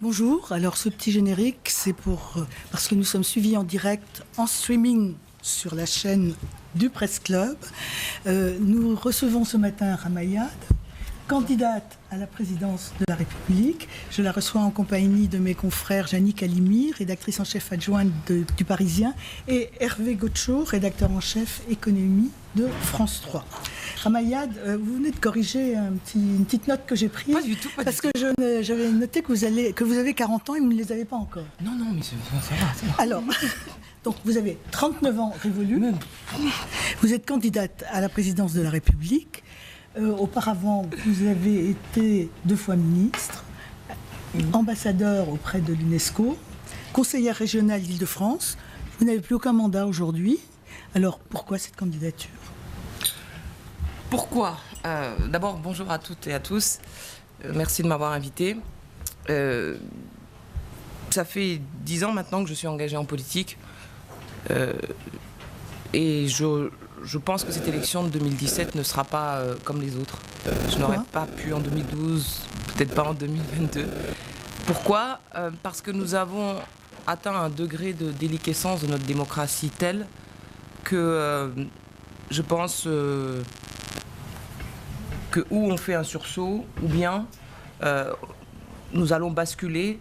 Bonjour, alors ce petit générique, c'est parce que nous sommes suivis en direct, en streaming sur la chaîne du Presse Club. Nous recevons ce matin Ramayad, candidate à la présidence de la République. Je la reçois en compagnie de mes confrères Yannick Halimi, rédactrice en chef adjointe du Parisien, et Hervé Gaucho, rédacteur en chef économie de France 3. Ramayad, vous venez de corriger une petite note que j'ai prise. Pas du tout, parce que j'avais noté que vous avez 40 ans et vous ne les avez pas encore. Non, mais ça va. Alors, donc vous avez 39 ans révolus. Vous êtes candidate à la présidence de la République. Auparavant, vous avez été 2 fois ministre, ambassadeur auprès de l'UNESCO, conseillère régionale d'Île-de-France. Vous n'avez plus aucun mandat aujourd'hui. Alors, pourquoi cette candidature ? Pourquoi ? D'abord, bonjour à toutes et à tous. Merci de m'avoir invité. Ça fait 10 ans maintenant que je suis engagée en politique. Et je pense que cette élection de 2017 ne sera pas comme les autres. Je n'aurais pas pu en 2012, peut-être pas en 2022. Pourquoi ? Parce que nous avons atteint un degré de déliquescence de notre démocratie tel que je pense que ou on fait un sursaut, ou bien nous allons basculer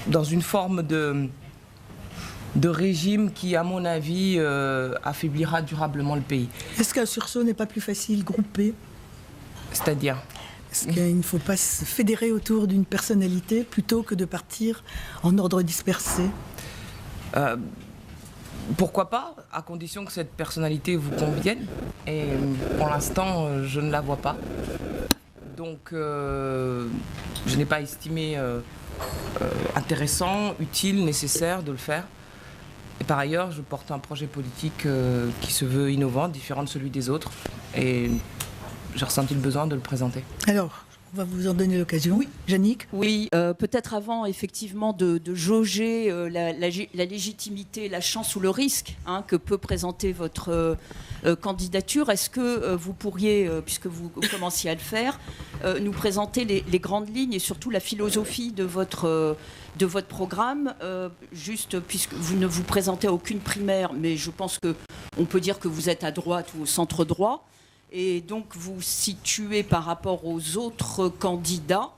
dans une forme de régime qui, à mon avis, affaiblira durablement le pays. Est-ce qu'un sursaut n'est pas plus facile groupé ? C'est-à-dire ? Est-ce qu'il ne faut pas se fédérer autour d'une personnalité plutôt que de partir en ordre dispersé ? Pourquoi pas, à condition que cette personnalité vous convienne. Et pour l'instant, je ne la vois pas. Donc, je n'ai pas estimé intéressant, utile, nécessaire de le faire. Et par ailleurs, je porte un projet politique qui se veut innovant, différent de celui des autres. Et j'ai ressenti le besoin de le présenter. Alors, on va vous en donner l'occasion. Oui, Yannick ? Oui, peut-être avant, effectivement, de jauger la légitimité, la chance ou le risque que peut présenter votre candidature. Est-ce que vous pourriez, puisque vous commenciez à le faire, nous présenter les grandes lignes et surtout la philosophie de votre programme, juste puisque vous ne vous présentez à aucune primaire, mais je pense qu'on peut dire que vous êtes à droite ou au centre droit. Et donc vous situez par rapport aux autres candidats,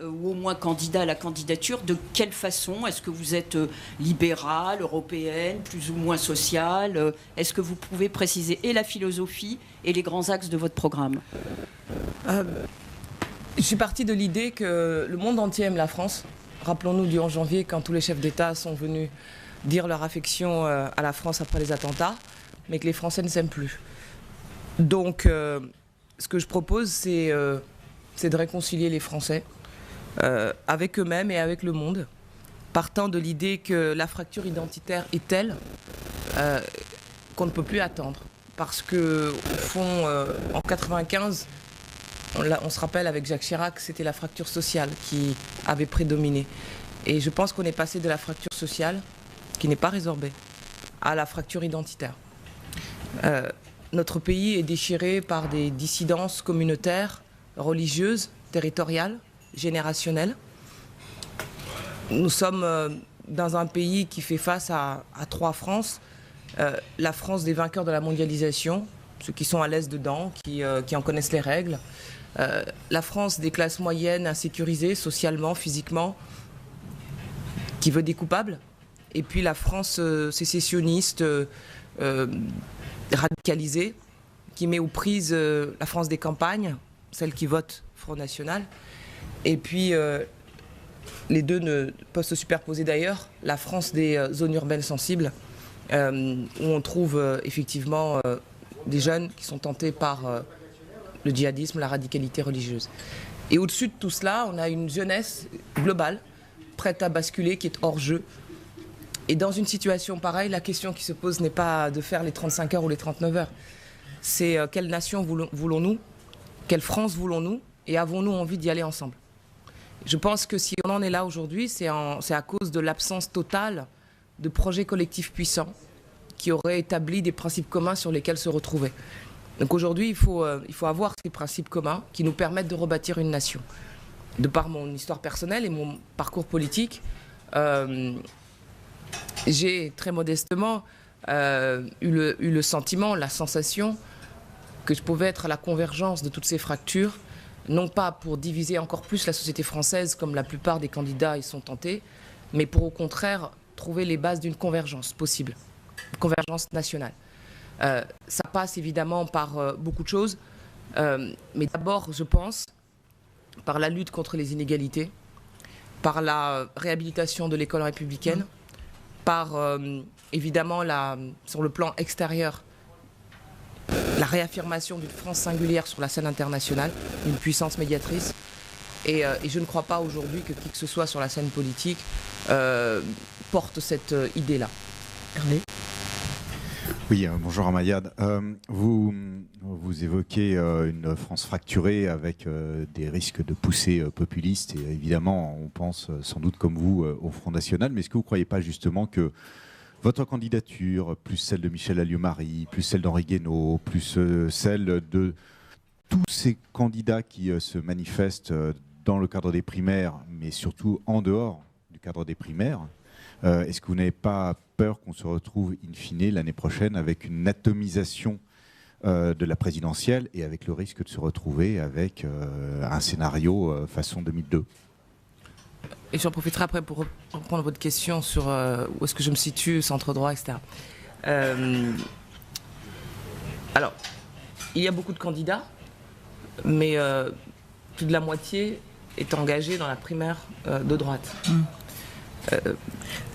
ou au moins candidats à la candidature, de quelle façon ? Est-ce que vous êtes libérale, européenne, plus ou moins sociale ? Est-ce que vous pouvez préciser et la philosophie et les grands axes de votre programme ? Je suis partie de l'idée que le monde entier aime la France. Rappelons-nous du 11 janvier, quand tous les chefs d'État sont venus dire leur affection à la France après les attentats, mais que les Français ne s'aiment plus. Donc, ce que je propose, c'est de réconcilier les Français avec eux-mêmes et avec le monde, partant de l'idée que la fracture identitaire est telle qu'on ne peut plus attendre. Parce que, au fond, en 1995, on se rappelle avec Jacques Chirac, c'était la fracture sociale qui avait prédominé. Et je pense qu'on est passé de la fracture sociale, qui n'est pas résorbée, à la fracture identitaire. Notre pays est déchiré par des dissidences communautaires, religieuses, territoriales, générationnelles. Nous sommes dans un pays qui fait face à 3 France. La France des vainqueurs de la mondialisation, ceux qui sont à l'aise dedans, qui en connaissent les règles. La France des classes moyennes, insécurisées socialement, physiquement, qui veut des coupables. Et puis la France sécessionniste, radicalisée, qui met aux prises la France des campagnes, celle qui vote Front National. Et puis, les deux ne peuvent se superposer d'ailleurs, la France des zones urbaines sensibles, où on trouve effectivement des jeunes qui sont tentés par le djihadisme, la radicalité religieuse. Et au-dessus de tout cela, on a une jeunesse globale, prête à basculer, qui est hors jeu. Et dans une situation pareille, la question qui se pose n'est pas de faire les 35 heures ou les 39 heures. C'est quelle nation voulons-nous ? Quelle France voulons-nous ? Et avons-nous envie d'y aller ensemble ? Je pense que si on en est là aujourd'hui, c'est à cause de l'absence totale de projets collectifs puissants qui auraient établi des principes communs sur lesquels se retrouver. Donc aujourd'hui, il faut avoir ces principes communs qui nous permettent de rebâtir une nation. de par mon histoire personnelle et mon parcours politique, j'ai très modestement eu le sentiment, la sensation que je pouvais être à la convergence de toutes ces fractures, non pas pour diviser encore plus la société française comme la plupart des candidats y sont tentés, mais pour au contraire trouver les bases d'une convergence possible, une convergence nationale. Ça passe évidemment par beaucoup de choses, mais d'abord, je pense, par la lutte contre les inégalités, par la réhabilitation de l'école républicaine, par évidemment sur le plan extérieur, la réaffirmation d'une France singulière sur la scène internationale, une puissance médiatrice. Et je ne crois pas aujourd'hui que qui que ce soit sur la scène politique porte cette idée-là. Hervé ? Oui, bonjour Amayad. Vous évoquez une France fracturée avec des risques de poussées populistes et évidemment on pense sans doute comme vous au Front National, mais est-ce que vous ne croyez pas justement que votre candidature, plus celle de Michel Alliot-Marie, plus celle d'Henri Guénaud, plus celle de tous ces candidats qui se manifestent dans le cadre des primaires, mais surtout en dehors du cadre des primaires, est-ce que vous n'avez pas peur qu'on se retrouve in fine l'année prochaine avec une atomisation de la présidentielle et avec le risque de se retrouver avec un scénario façon 2002 ? Et j'en profiterai après pour reprendre votre question sur où est-ce que je me situe, centre-droit, etc. Alors, il y a beaucoup de candidats, mais plus de la moitié est engagée dans la primaire de droite.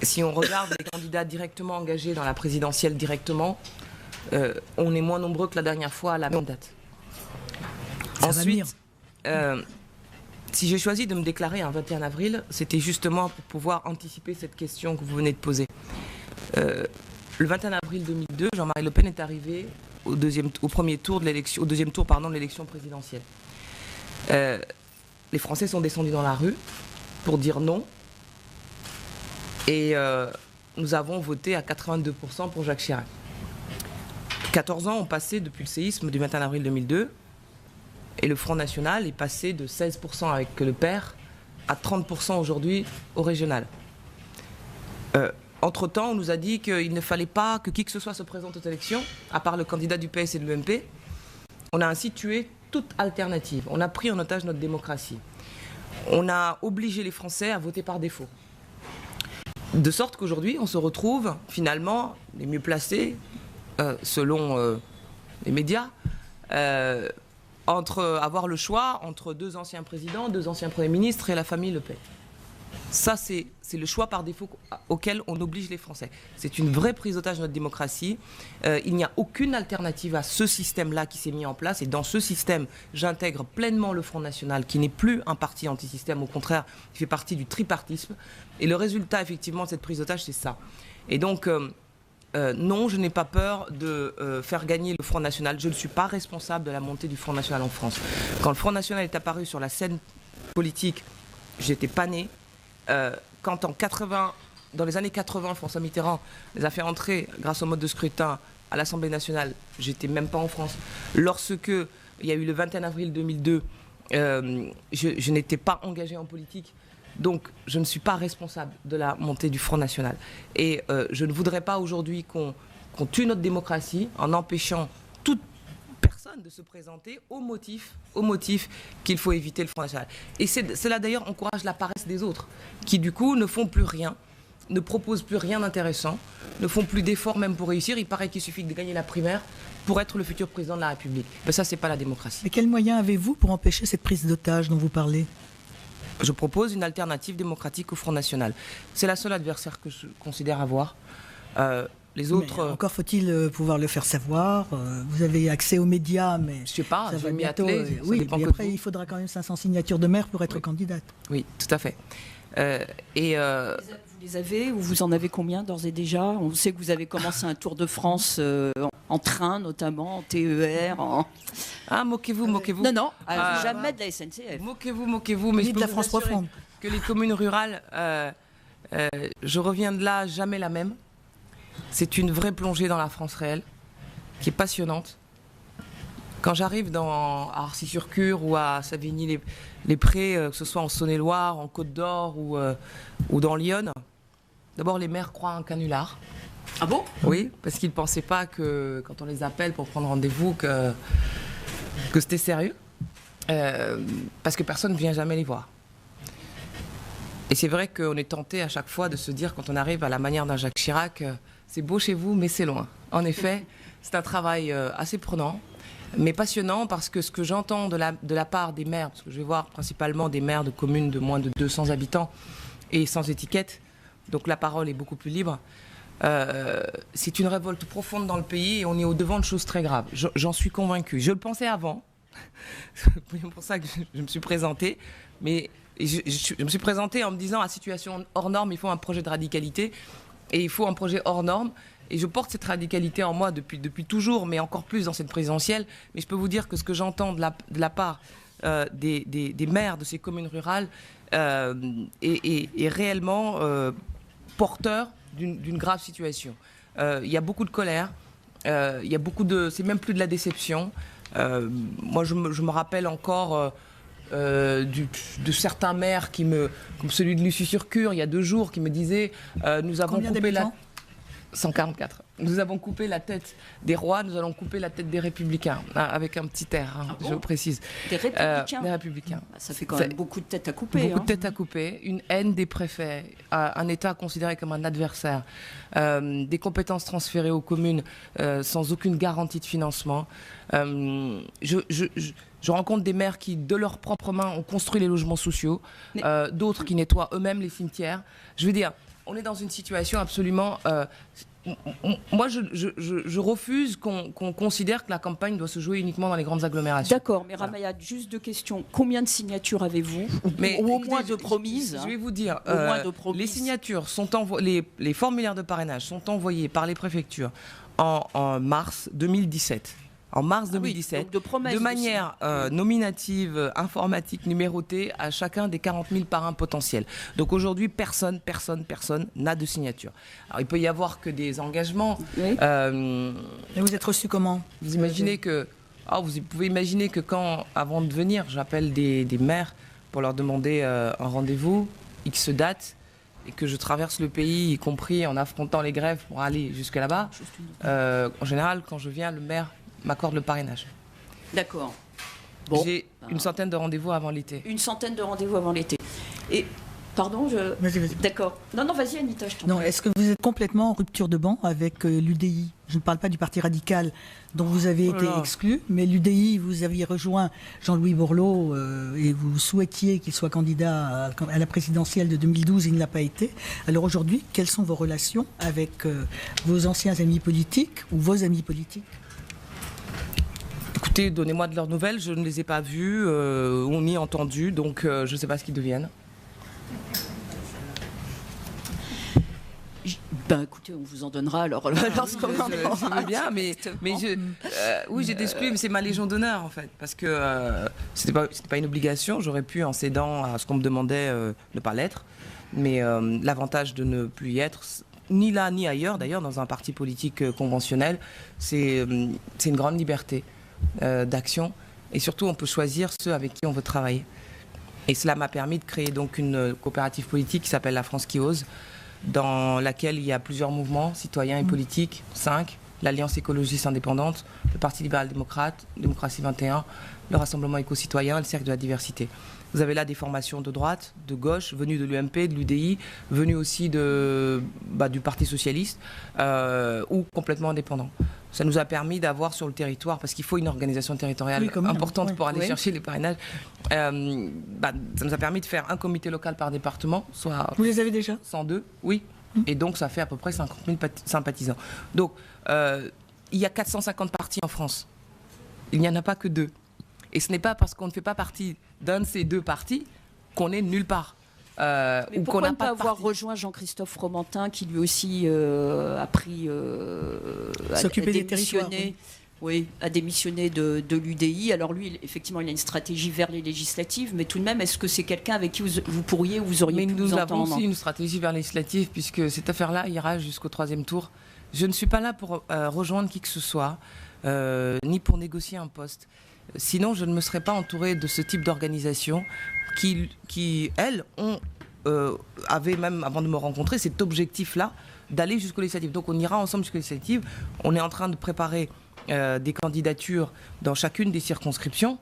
Si on regarde les candidats directement engagés dans la présidentielle directement, on est moins nombreux que la dernière fois à la même date. Ensuite, si j'ai choisi de me déclarer un 21 avril, c'était justement pour pouvoir anticiper cette question que vous venez de poser. Le 21 avril 2002, Jean-Marie Le Pen est arrivé au deuxième tour de l'élection présidentielle. Les Français sont descendus dans la rue pour dire non. Et nous avons voté à 82% pour Jacques Chirac. 14 ans ont passé depuis le séisme du 21 avril 2002. Et le Front National est passé de 16% avec Le Père à 30% aujourd'hui au régional. Entre-temps, on nous a dit qu'il ne fallait pas que qui que ce soit se présente aux élections, à part le candidat du PS et de l'UMP. On a ainsi tué toute alternative. On a pris en otage notre démocratie. On a obligé les Français à voter par défaut. De sorte qu'aujourd'hui, on se retrouve finalement les mieux placés, selon les médias, avoir le choix entre deux anciens présidents, deux anciens premiers ministres et la famille Le Pen. Ça, c'est le choix par défaut auquel on oblige les Français. C'est une vraie prise d'otage de notre démocratie. Il n'y a aucune alternative à ce système-là qui s'est mis en place. Et dans ce système, j'intègre pleinement le Front National, qui n'est plus un parti anti-système, au contraire, qui fait partie du tripartisme. Et le résultat, effectivement, de cette prise d'otage, c'est ça. Et donc, non, je n'ai pas peur de faire gagner le Front National. Je ne suis pas responsable de la montée du Front National en France. Quand le Front National est apparu sur la scène politique, j'étais pas né. Quand dans les années 80, François Mitterrand les a fait entrer grâce au mode de scrutin à l'Assemblée nationale, j'étais même pas en France. Lorsque il y a eu le 21 avril 2002, je n'étais pas engagé en politique. Donc, je ne suis pas responsable de la montée du Front National. Et je ne voudrais pas aujourd'hui qu'on tue notre démocratie en empêchant toute personne de se présenter au motif qu'il faut éviter le Front National. Et cela d'ailleurs encourage la paresse des autres, qui du coup ne font plus rien, ne proposent plus rien d'intéressant, ne font plus d'efforts même pour réussir. Il paraît qu'il suffit de gagner la primaire pour être le futur président de la République. Mais ça, c'est pas la démocratie. Mais quels moyens avez-vous pour empêcher cette prise d'otage dont vous parlez ? Je propose une alternative démocratique au Front National. C'est la seule adversaire que je considère avoir. Les autres. Mais encore faut-il pouvoir le faire savoir. Vous avez accès aux médias, mais je sais pas. ça Je va vais m'y bientôt. atteler. Oui, et après il faudra quand même 500 signatures de maire pour être candidate. Oui, tout à fait. Vous les avez ou vous en avez combien d'ores et déjà ? On sait que vous avez commencé un Tour de France en train, notamment en TER. Ah, moquez-vous. Non, jamais de la SNCF. Moquez-vous. Mais ni de la France profonde. Que les communes rurales, je reviens de là, jamais la même. C'est une vraie plongée dans la France réelle, qui est passionnante. Quand j'arrive à Arcy-sur-Cure ou à Savigny-les-Prés, que ce soit en Saône-et-Loire, en Côte-d'Or ou dans Lyon, d'abord les maires croient à un canular. Ah bon? Oui, parce qu'ils ne pensaient pas que quand on les appelle pour prendre rendez-vous que c'était sérieux. Parce que personne ne vient jamais les voir. Et c'est vrai qu'on est tenté à chaque fois de se dire, quand on arrive à la manière d'un Jacques Chirac, c'est beau chez vous, mais c'est loin. En effet, c'est un travail assez prenant, mais passionnant, parce que ce que j'entends de la part des maires, parce que je vais voir principalement des maires de communes de moins de 200 habitants et sans étiquette, donc la parole est beaucoup plus libre, c'est une révolte profonde dans le pays et on est au-devant de choses très graves. J'en suis convaincue. Je le pensais avant, c'est pour ça que je me suis présentée, mais je me suis présentée en me disant, à situation hors norme, il faut un projet de radicalité et il faut un projet hors norme. Et je porte cette radicalité en moi depuis toujours, mais encore plus dans cette présidentielle. Mais je peux vous dire que ce que j'entends de la part des maires de ces communes rurales est réellement porteur d'une grave situation. Il y a beaucoup de colère, il y a c'est même plus de la déception. Moi, je me rappelle encore de certains maires comme celui de Lucy-sur-Cure, il y a 2 jours, qui me disaient nous avons Combien coupé d'habitants ? 144. Nous avons coupé la tête des rois, nous allons couper la tête des républicains, avec un petit air, Ah bon ? je précise. Des républicains. Des républicains. Ça fait quand même beaucoup de têtes à couper. Beaucoup de têtes à couper, une haine des préfets, un État considéré comme un adversaire, des compétences transférées aux communes sans aucune garantie de financement. Je rencontre des maires qui, de leurs propres mains, ont construit les logements sociaux, d'autres qui nettoient eux-mêmes les cimetières. Je veux dire, on est dans une situation absolument... moi, je refuse qu'on considère que la campagne doit se jouer uniquement dans les grandes agglomérations. D'accord, mais Ramayad, juste 2 questions. Combien de signatures avez-vous? Ou au moins de promises? Je vais vous dire, Au moins de promises. les signatures sont les formulaires de parrainage sont envoyés par les préfectures en mars 2017. En mars 2017, donc de manière nominative, informatique, numérotée, à chacun des 40 000 parrains potentiels. Donc aujourd'hui, personne n'a de signature. Alors il peut y avoir que des engagements. Oui. Et vous êtes reçu comment? Vous imaginez que, vous pouvez imaginer que avant de venir, j'appelle des maires pour leur demander un rendez-vous, X date, et que je traverse le pays, y compris en affrontant les grèves pour aller jusque là-bas. En général, quand je viens, le maire m'accorde le parrainage. D'accord. Bon. J'ai une centaine de rendez-vous avant l'été. Une centaine de rendez-vous avant l'été. Et, pardon, Vas-y. D'accord. Non, vas-y Anita, je t'en Non, prie. est-ce que vous êtes complètement en rupture de banc avec l'UDI? Je ne parle pas du Parti radical dont vous avez été exclu, mais l'UDI, vous aviez rejoint Jean-Louis Borloo et vous souhaitiez qu'il soit candidat à la présidentielle de 2012, il ne l'a pas été. Alors aujourd'hui, quelles sont vos relations avec vos anciens amis politiques ou vos amis politiques? Écoutez, donnez-moi de leurs nouvelles, je ne les ai pas vus, ou ni entendus, donc je ne sais pas ce qu'ils deviennent. Écoutez, on vous en donnera alors lorsqu'on en aura. Je veux bien, mais oui, j'ai été exclu, mais c'est ma légion d'honneur en fait, parce que c'était pas une obligation. J'aurais pu, en cédant à ce qu'on me demandait, ne pas l'être, mais l'avantage de ne plus y être, ni là ni ailleurs, d'ailleurs, dans un parti politique conventionnel, c'est une grande liberté d'action, et surtout on peut choisir ceux avec qui on veut travailler. Et cela m'a permis de créer donc une coopérative politique qui s'appelle La France qui ose, dans laquelle il y a plusieurs mouvements citoyens et politiques, 5, l'Alliance écologiste indépendante, le Parti libéral-démocrate, Démocratie 21, le Rassemblement éco-citoyen et le Cercle de la diversité. Vous avez là des formations de droite, de gauche, venues de l'UMP, de l'UDI, venues aussi du Parti socialiste, ou complètement indépendants. Ça nous a permis d'avoir sur le territoire, parce qu'il faut une organisation territoriale importante pour aller chercher les parrainages, ça nous a permis de faire un comité local par département, soit... Vous les avez déjà? 102, oui. Et donc ça fait à peu près 50 000 sympathisants. Donc il y a 450 partis en France. Il n'y en a pas que 2. Et ce n'est pas parce qu'on ne fait pas partie d'un de ces 2 partis qu'on est nulle part. Mais ou pourquoi qu'on n'a ne pas pas de avoir parti. rejoint Jean-Christophe Fromentin, qui lui aussi a pris s'occuper des territoires, a démissionné de l'UDI. Alors lui, effectivement, il a une stratégie vers les législatives, mais tout de même, est-ce que c'est quelqu'un avec qui vous pourriez ou vous auriez pu vous entendre? Nous avons aussi une stratégie vers les législatives, puisque cette affaire-là ira jusqu'au 3e tour. Je ne suis pas là pour rejoindre qui que ce soit. ni pour négocier un poste. Sinon, je ne me serais pas entourée de ce type d'organisation qui elles, avaient même, avant de me rencontrer, cet objectif-là d'aller jusqu'aux législatives. Donc on ira ensemble jusqu'aux législatives. On est en train de préparer des candidatures dans chacune des circonscriptions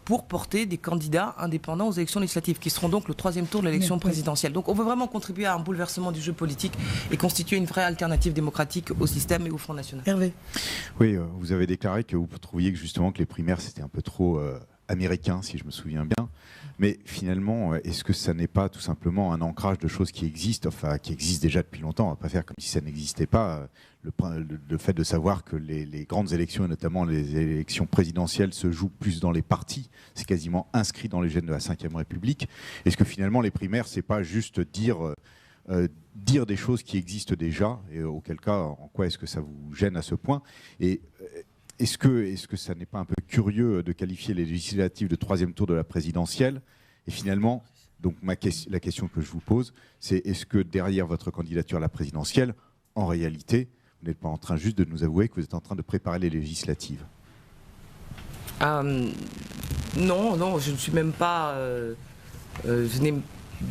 pour porter des candidats indépendants aux élections législatives, qui seront donc le 3e tour de l'élection présidentielle. Donc on veut vraiment contribuer à un bouleversement du jeu politique et constituer une vraie alternative démocratique au système et au Front National. Hervé. Oui, vous avez déclaré que vous trouviez que justement que les primaires c'était un peu trop américain, si je me souviens bien. Mais finalement, est-ce que ça n'est pas tout simplement un ancrage de choses qui existent, enfin qui existent déjà depuis longtemps? On ne va pas faire comme si ça n'existait pas. Le fait de savoir que les grandes élections, et notamment les élections présidentielles, se jouent plus dans les partis, c'est quasiment inscrit dans les gènes de la Ve République. Est-ce que finalement les primaires, c'est pas juste dire des choses qui existent déjà, et auquel cas, en quoi est-ce que ça vous gêne à ce point? Et est-ce que ça n'est pas un peu curieux de qualifier les législatives de 3e tour de la présidentielle? Et finalement, donc la question que je vous pose, c'est est-ce que derrière votre candidature à la présidentielle, en réalité, vous n'êtes pas en train juste de nous avouer que vous êtes en train de préparer les législatives? Non, je ne suis même pas... je n'ai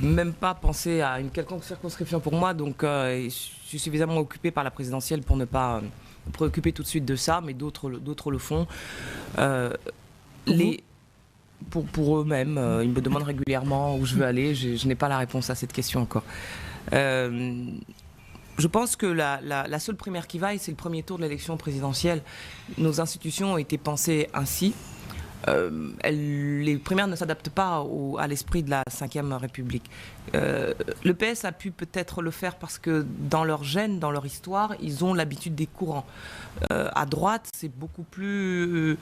même pas pensé à une quelconque circonscription pour moi, donc je suis suffisamment occupé par la présidentielle pour ne pas me préoccuper tout de suite de ça, mais d'autres le font. Pour eux-mêmes, ils me demandent régulièrement où je veux aller. Je n'ai pas la réponse à cette question encore. Je pense que la seule primaire qui vaille, c'est le 1er tour de l'élection présidentielle. Nos institutions ont été pensées ainsi. Les primaires ne s'adaptent pas à l'esprit de la Ve République. Le PS a pu peut-être le faire parce que dans leur gène, dans leur histoire, ils ont l'habitude des courants. À droite, c'est beaucoup plus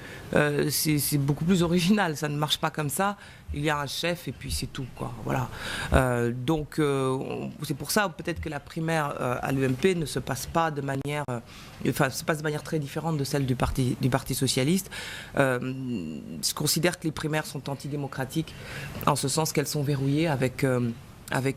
original. Ça ne marche pas comme ça. Il y a un chef et puis c'est tout, quoi. Voilà. Donc c'est pour ça peut-être que la primaire à l'UMP ne se passe pas de manière, se passe de manière très différente de celle du Parti socialiste. Je considère que les primaires sont antidémocratiques en ce sens qu'elles sont verrouillées avec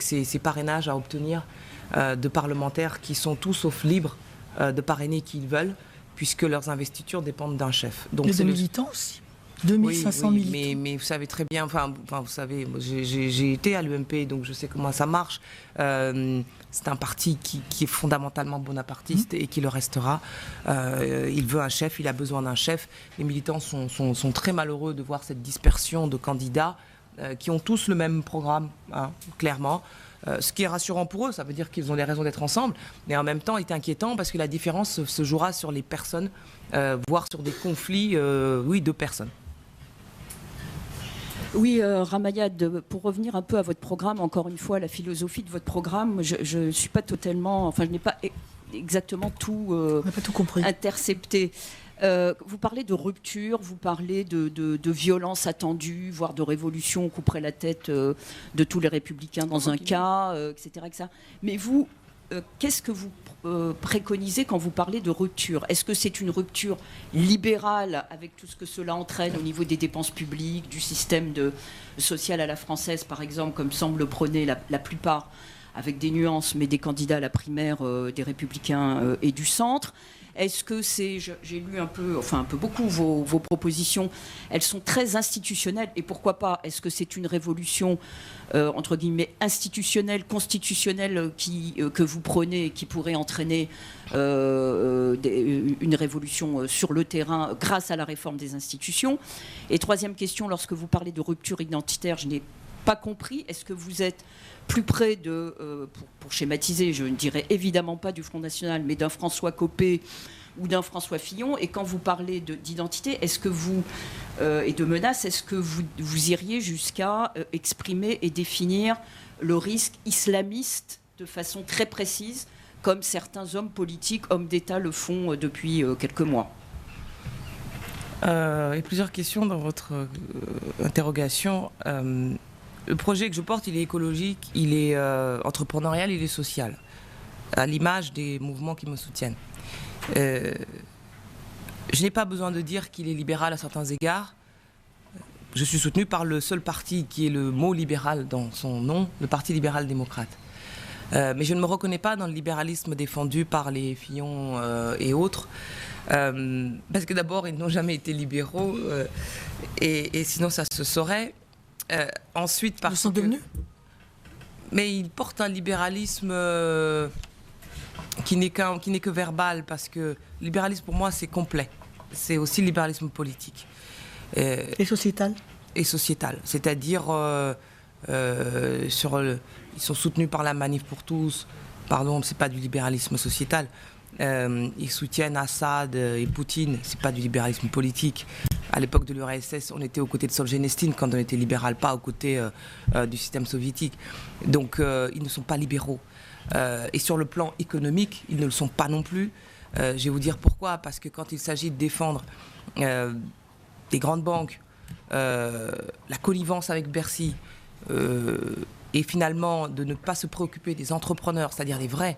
ces parrainages à obtenir de parlementaires qui sont tout sauf libres de parrainer qui ils veulent, puisque leurs investitures dépendent d'un chef. Donc c'est militants aussi. 2500 militants. Mais vous savez très bien, vous savez, j'ai été à l'UMP, donc je sais comment ça marche. C'est un parti qui est fondamentalement bonapartiste et qui le restera. Il veut un chef, il a besoin d'un chef. Les militants sont très malheureux de voir cette dispersion de candidats qui ont tous le même programme, clairement. Ce qui est rassurant pour eux, ça veut dire qu'ils ont des raisons d'être ensemble, mais en même temps, il est inquiétant parce que la différence se jouera sur les personnes, voire sur des conflits de personnes. Oui, Ramayad, pour revenir un peu à votre programme, encore une fois, la philosophie de votre programme, je ne suis pas totalement, je n'ai pas exactement tout, compris. Intercepté. Vous parlez de rupture, vous parlez de violence attendue, voire de révolution, on couperait la tête de tous les républicains dans un cas, etc. Mais vous, qu'est-ce que vous préconisez quand vous parlez de rupture? Est-ce que c'est une rupture libérale avec tout ce que cela entraîne au niveau des dépenses publiques, du système social à la française, par exemple, comme semble prôner la plupart, avec des nuances, mais des candidats à la primaire des Républicains et du centre? Est-ce que c'est, j'ai lu un peu beaucoup vos propositions, elles sont très institutionnelles, et pourquoi pas? Est-ce que c'est une révolution, entre guillemets, institutionnelle, constitutionnelle que vous prenez et qui pourrait entraîner une révolution sur le terrain grâce à la réforme des institutions? Et troisième question, lorsque vous parlez de rupture identitaire, je n'ai pas compris, est-ce que vous êtes plus près pour schématiser, je ne dirais évidemment pas du Front National, mais d'un François Copé ou d'un François Fillon? Et quand vous parlez d'identité, est-ce que vous, et de menaces, est-ce que vous iriez jusqu'à exprimer et définir le risque islamiste de façon très précise, comme certains hommes politiques, hommes d'État le font depuis quelques mois? Il y a plusieurs questions dans votre interrogation. Le projet que je porte, il est écologique, il est entrepreneurial, il est social, à l'image des mouvements qui me soutiennent. Je n'ai pas besoin de dire qu'il est libéral à certains égards. Je suis soutenu par le seul parti qui est le mot libéral dans son nom, le Parti libéral-démocrate. Mais je ne me reconnais pas dans le libéralisme défendu par les Fillon et autres. Parce que d'abord, ils n'ont jamais été libéraux. Et sinon, ça se saurait. Ensuite, parce Ils sont que... devenus. Mais ils portent un libéralisme qui n'est que verbal. Parce que le libéralisme, pour moi, c'est complet. C'est aussi le libéralisme politique. Et sociétal. Et sociétal. C'est-à-dire... ils sont soutenus par la Manif pour tous. Pardon, c'est pas du libéralisme sociétal. Ils soutiennent Assad et Poutine. C'est pas du libéralisme politique. À l'époque de l'URSS, on était aux côtés de Solzhenitsyn quand on était libéral, pas aux côtés du système soviétique. Donc, ils ne sont pas libéraux. Et sur le plan économique, ils ne le sont pas non plus. Je vais vous dire pourquoi. Parce que quand il s'agit de défendre des grandes banques, la connivence avec Bercy, et finalement de ne pas se préoccuper des entrepreneurs, c'est-à-dire les vrais,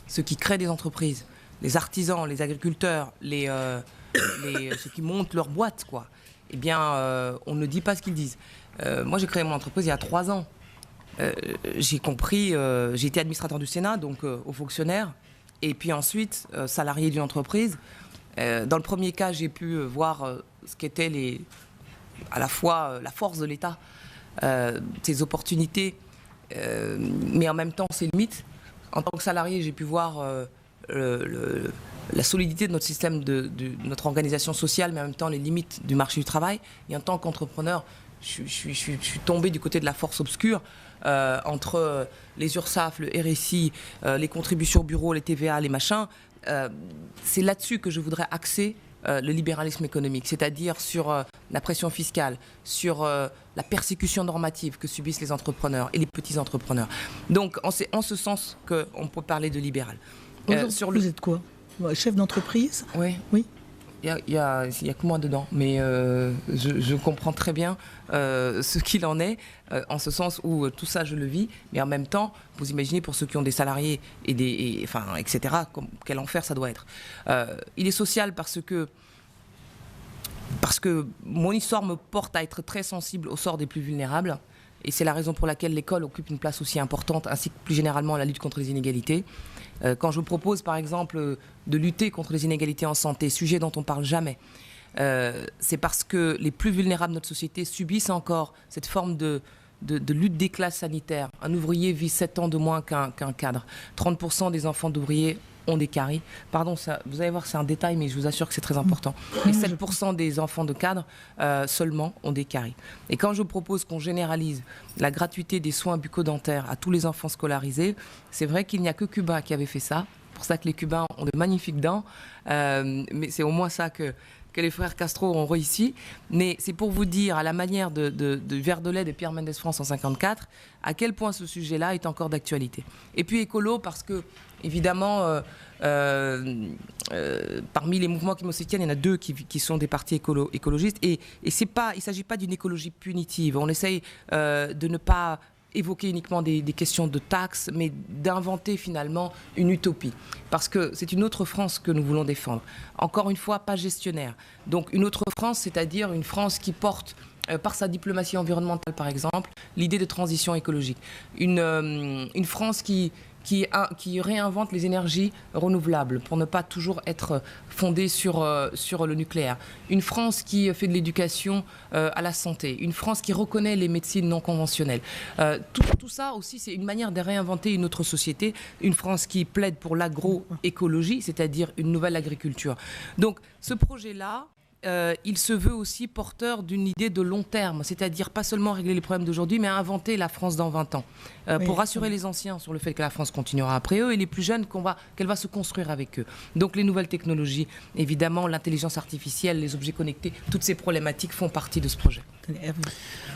ceux qui créent des entreprises, les artisans, les agriculteurs, ceux qui montent leur boîte, quoi. Eh bien, on ne dit pas ce qu'ils disent. Moi, j'ai créé mon entreprise il y a 3 ans. J'ai compris, j'ai été administrateur du Sénat, donc haut fonctionnaire, et puis ensuite salarié d'une entreprise. Dans le premier cas, j'ai pu voir ce qu'était à la fois la force de l'État, ses opportunités, mais en même temps ses limites. En tant que salarié, j'ai pu voir la solidité de notre système, de notre organisation sociale, mais en même temps les limites du marché du travail. Et en tant qu'entrepreneur, je suis tombé du côté de la force obscure, entre les URSSAF, le RSI, les contributions au bureau, les TVA, les machins. C'est là-dessus que je voudrais axer le libéralisme économique, c'est-à-dire sur la pression fiscale, sur la persécution normative que subissent les entrepreneurs et les petits entrepreneurs. Donc, c'est en ce sens qu'on peut parler de libéral. Vous êtes quoi? Chef d'entreprise? Oui. Il y a que moi dedans, mais je comprends très bien ce qu'il en est, en ce sens où tout ça, je le vis, mais en même temps, vous imaginez pour ceux qui ont des salariés, etc., quel enfer ça doit être. Il est social parce que mon histoire me porte à être très sensible au sort des plus vulnérables, et c'est la raison pour laquelle l'école occupe une place aussi importante, ainsi que plus généralement la lutte contre les inégalités. Quand je propose, par exemple, de lutter contre les inégalités en santé, sujet dont on ne parle jamais, c'est parce que les plus vulnérables de notre société subissent encore cette forme de lutte des classes sanitaires. Un ouvrier vit 7 ans de moins qu'un cadre. 30% des enfants d'ouvriers ont des caries. Pardon, vous allez voir, c'est un détail, mais je vous assure que c'est très important. Et 7% des enfants de cadres seulement ont des caries. Et quand je propose qu'on généralise la gratuité des soins bucco-dentaires à tous les enfants scolarisés, c'est vrai qu'il n'y a que Cuba qui avait fait ça. C'est pour ça que les Cubains ont de magnifiques dents. Mais c'est au moins ça que les frères Castro ont réussi. Mais c'est pour vous dire, à la manière de Verdelet de Pierre Mendès France en 1954, à quel point ce sujet-là est encore d'actualité. Et puis écolo, parce que, évidemment, parmi les mouvements qui me soutiennent, il y en a 2 qui sont des partis écologistes. Et il ne s'agit pas d'une écologie punitive. On essaye de ne pas évoquer uniquement des questions de taxes, mais d'inventer finalement une utopie. Parce que c'est une autre France que nous voulons défendre. Encore une fois, pas gestionnaire. Donc une autre France, c'est-à-dire une France qui porte, par sa diplomatie environnementale par exemple, l'idée de transition écologique. Une France qui réinvente les énergies renouvelables pour ne pas toujours être fondée sur le nucléaire. Une France qui fait de l'éducation à la santé. Une France qui reconnaît les médecines non conventionnelles. Tout ça aussi, c'est une manière de réinventer une autre société. Une France qui plaide pour l'agroécologie, c'est-à-dire une nouvelle agriculture. Donc ce projet-là, il se veut aussi porteur d'une idée de long terme, c'est-à-dire pas seulement régler les problèmes d'aujourd'hui, mais inventer la France dans 20 ans, pour rassurer les anciens sur le fait que la France continuera après eux et les plus jeunes qu'elle va se construire avec eux. Donc les nouvelles technologies, évidemment, l'intelligence artificielle, les objets connectés, toutes ces problématiques font partie de ce projet.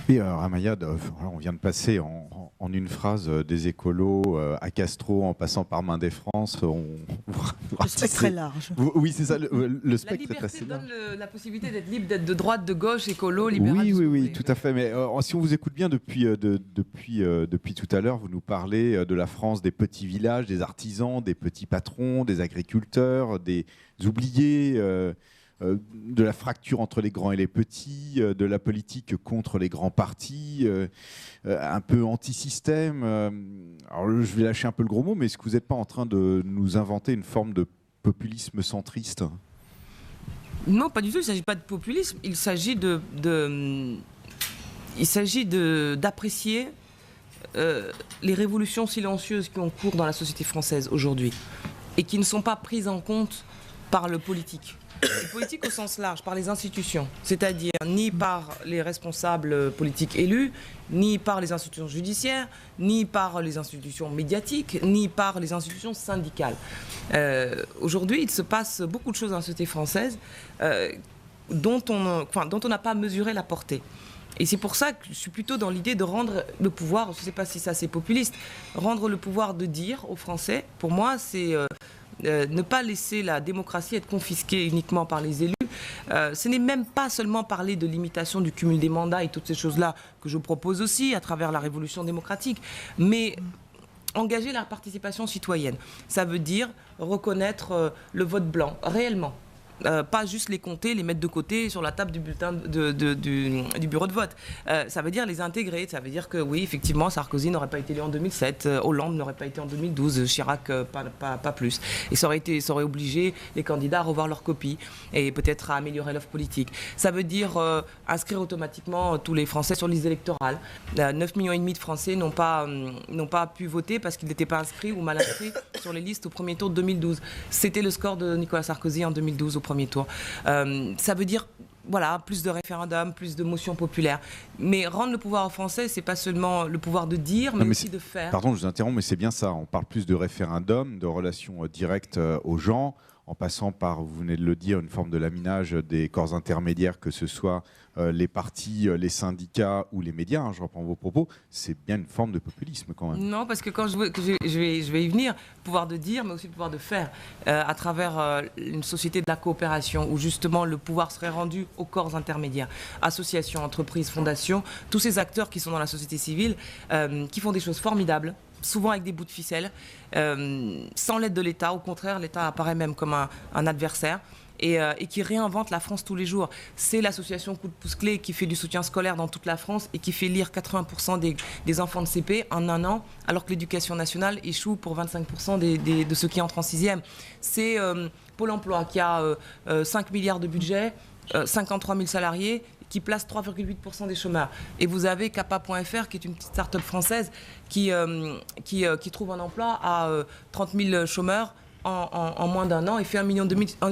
Oui, Ramayad, on vient de passer en une phrase des écolos à Castro, en passant par Mendès France. Le spectre très large. Oui, c'est ça, le spectre est assez large. La liberté donne la possibilité d'être libre, d'être de droite, de gauche, écolo, libéral. Oui, tout à fait. Mais si on vous écoute bien depuis tout à l'heure, vous nous parlez de la France des petits villages, des artisans, des petits patrons, des agriculteurs, des oubliés. de la fracture entre les grands et les petits, de la politique contre les grands partis, un peu anti-système. Alors je vais lâcher un peu le gros mot, mais est-ce que vous n'êtes pas en train de nous inventer une forme de populisme centriste ? Non, pas du tout. Il ne s'agit pas de populisme. Il s'agit d'apprécier les révolutions silencieuses qui ont cours dans la société française aujourd'hui et qui ne sont pas prises en compte par le politique. Le politique au sens large, par les institutions, c'est-à-dire ni par les responsables politiques élus, ni par les institutions judiciaires, ni par les institutions médiatiques, ni par les institutions syndicales. Aujourd'hui, il se passe beaucoup de choses dans la société française dont on n'a pas mesuré la portée. Et c'est pour ça que je suis plutôt dans l'idée de rendre le pouvoir, je ne sais pas si ça c'est populiste, rendre le pouvoir de dire aux Français, pour moi c'est ne pas laisser la démocratie être confisquée uniquement par les élus. Ce n'est même pas seulement parler de limitation du cumul des mandats et toutes ces choses-là que je propose aussi à travers la révolution démocratique, mais engager la participation citoyenne. Ça veut dire reconnaître le vote blanc, réellement. Pas juste les compter, les mettre de côté sur la table du bulletin du bureau de vote. Ça veut dire les intégrer. Ça veut dire que oui, effectivement, Sarkozy n'aurait pas été élu en 2007, Hollande n'aurait pas été en 2012, Chirac pas plus. Et ça aurait obligé les candidats à revoir leur copie et peut-être à améliorer l'offre politique. Ça veut dire inscrire automatiquement tous les Français sur liste électorale. 9,5 millions de Français n'ont pas pu voter parce qu'ils n'étaient pas inscrits ou mal inscrits sur les listes au premier tour de 2012. C'était le score de Nicolas Sarkozy en 2012 au premier tour. Ça veut dire plus de référendums, plus de motions populaires. Mais rendre le pouvoir aux Français, c'est pas seulement le pouvoir de dire, mais aussi de faire. Pardon, je vous interromps, mais c'est bien ça. On parle plus de référendums, de relations directes aux gens, en passant par, vous venez de le dire, une forme de laminage des corps intermédiaires, que ce soit les partis, les syndicats ou les médias, je reprends vos propos, c'est bien une forme de populisme quand même. Non, parce que quand je vais y venir, le pouvoir de dire, mais aussi le pouvoir de faire, à travers une société de la coopération, où justement le pouvoir serait rendu aux corps intermédiaires, associations, entreprises, fondations, tous ces acteurs qui sont dans la société civile, qui font des choses formidables, souvent avec des bouts de ficelle, sans l'aide de l'État. Au contraire, l'État apparaît même comme un adversaire. Et qui réinvente la France tous les jours. C'est l'association Coup de pouce clé qui fait du soutien scolaire dans toute la France et qui fait lire 80% des enfants de CP en un an, alors que l'éducation nationale échoue pour 25% de ceux qui entrent en 6e. C'est Pôle emploi qui a 5 milliards de budget, 53 000 salariés, qui place 3,8% des chômeurs. Et vous avez Kappa.fr, qui est une petite start-up française qui trouve un emploi à 30 000 chômeurs en moins d'un an et fait 1,5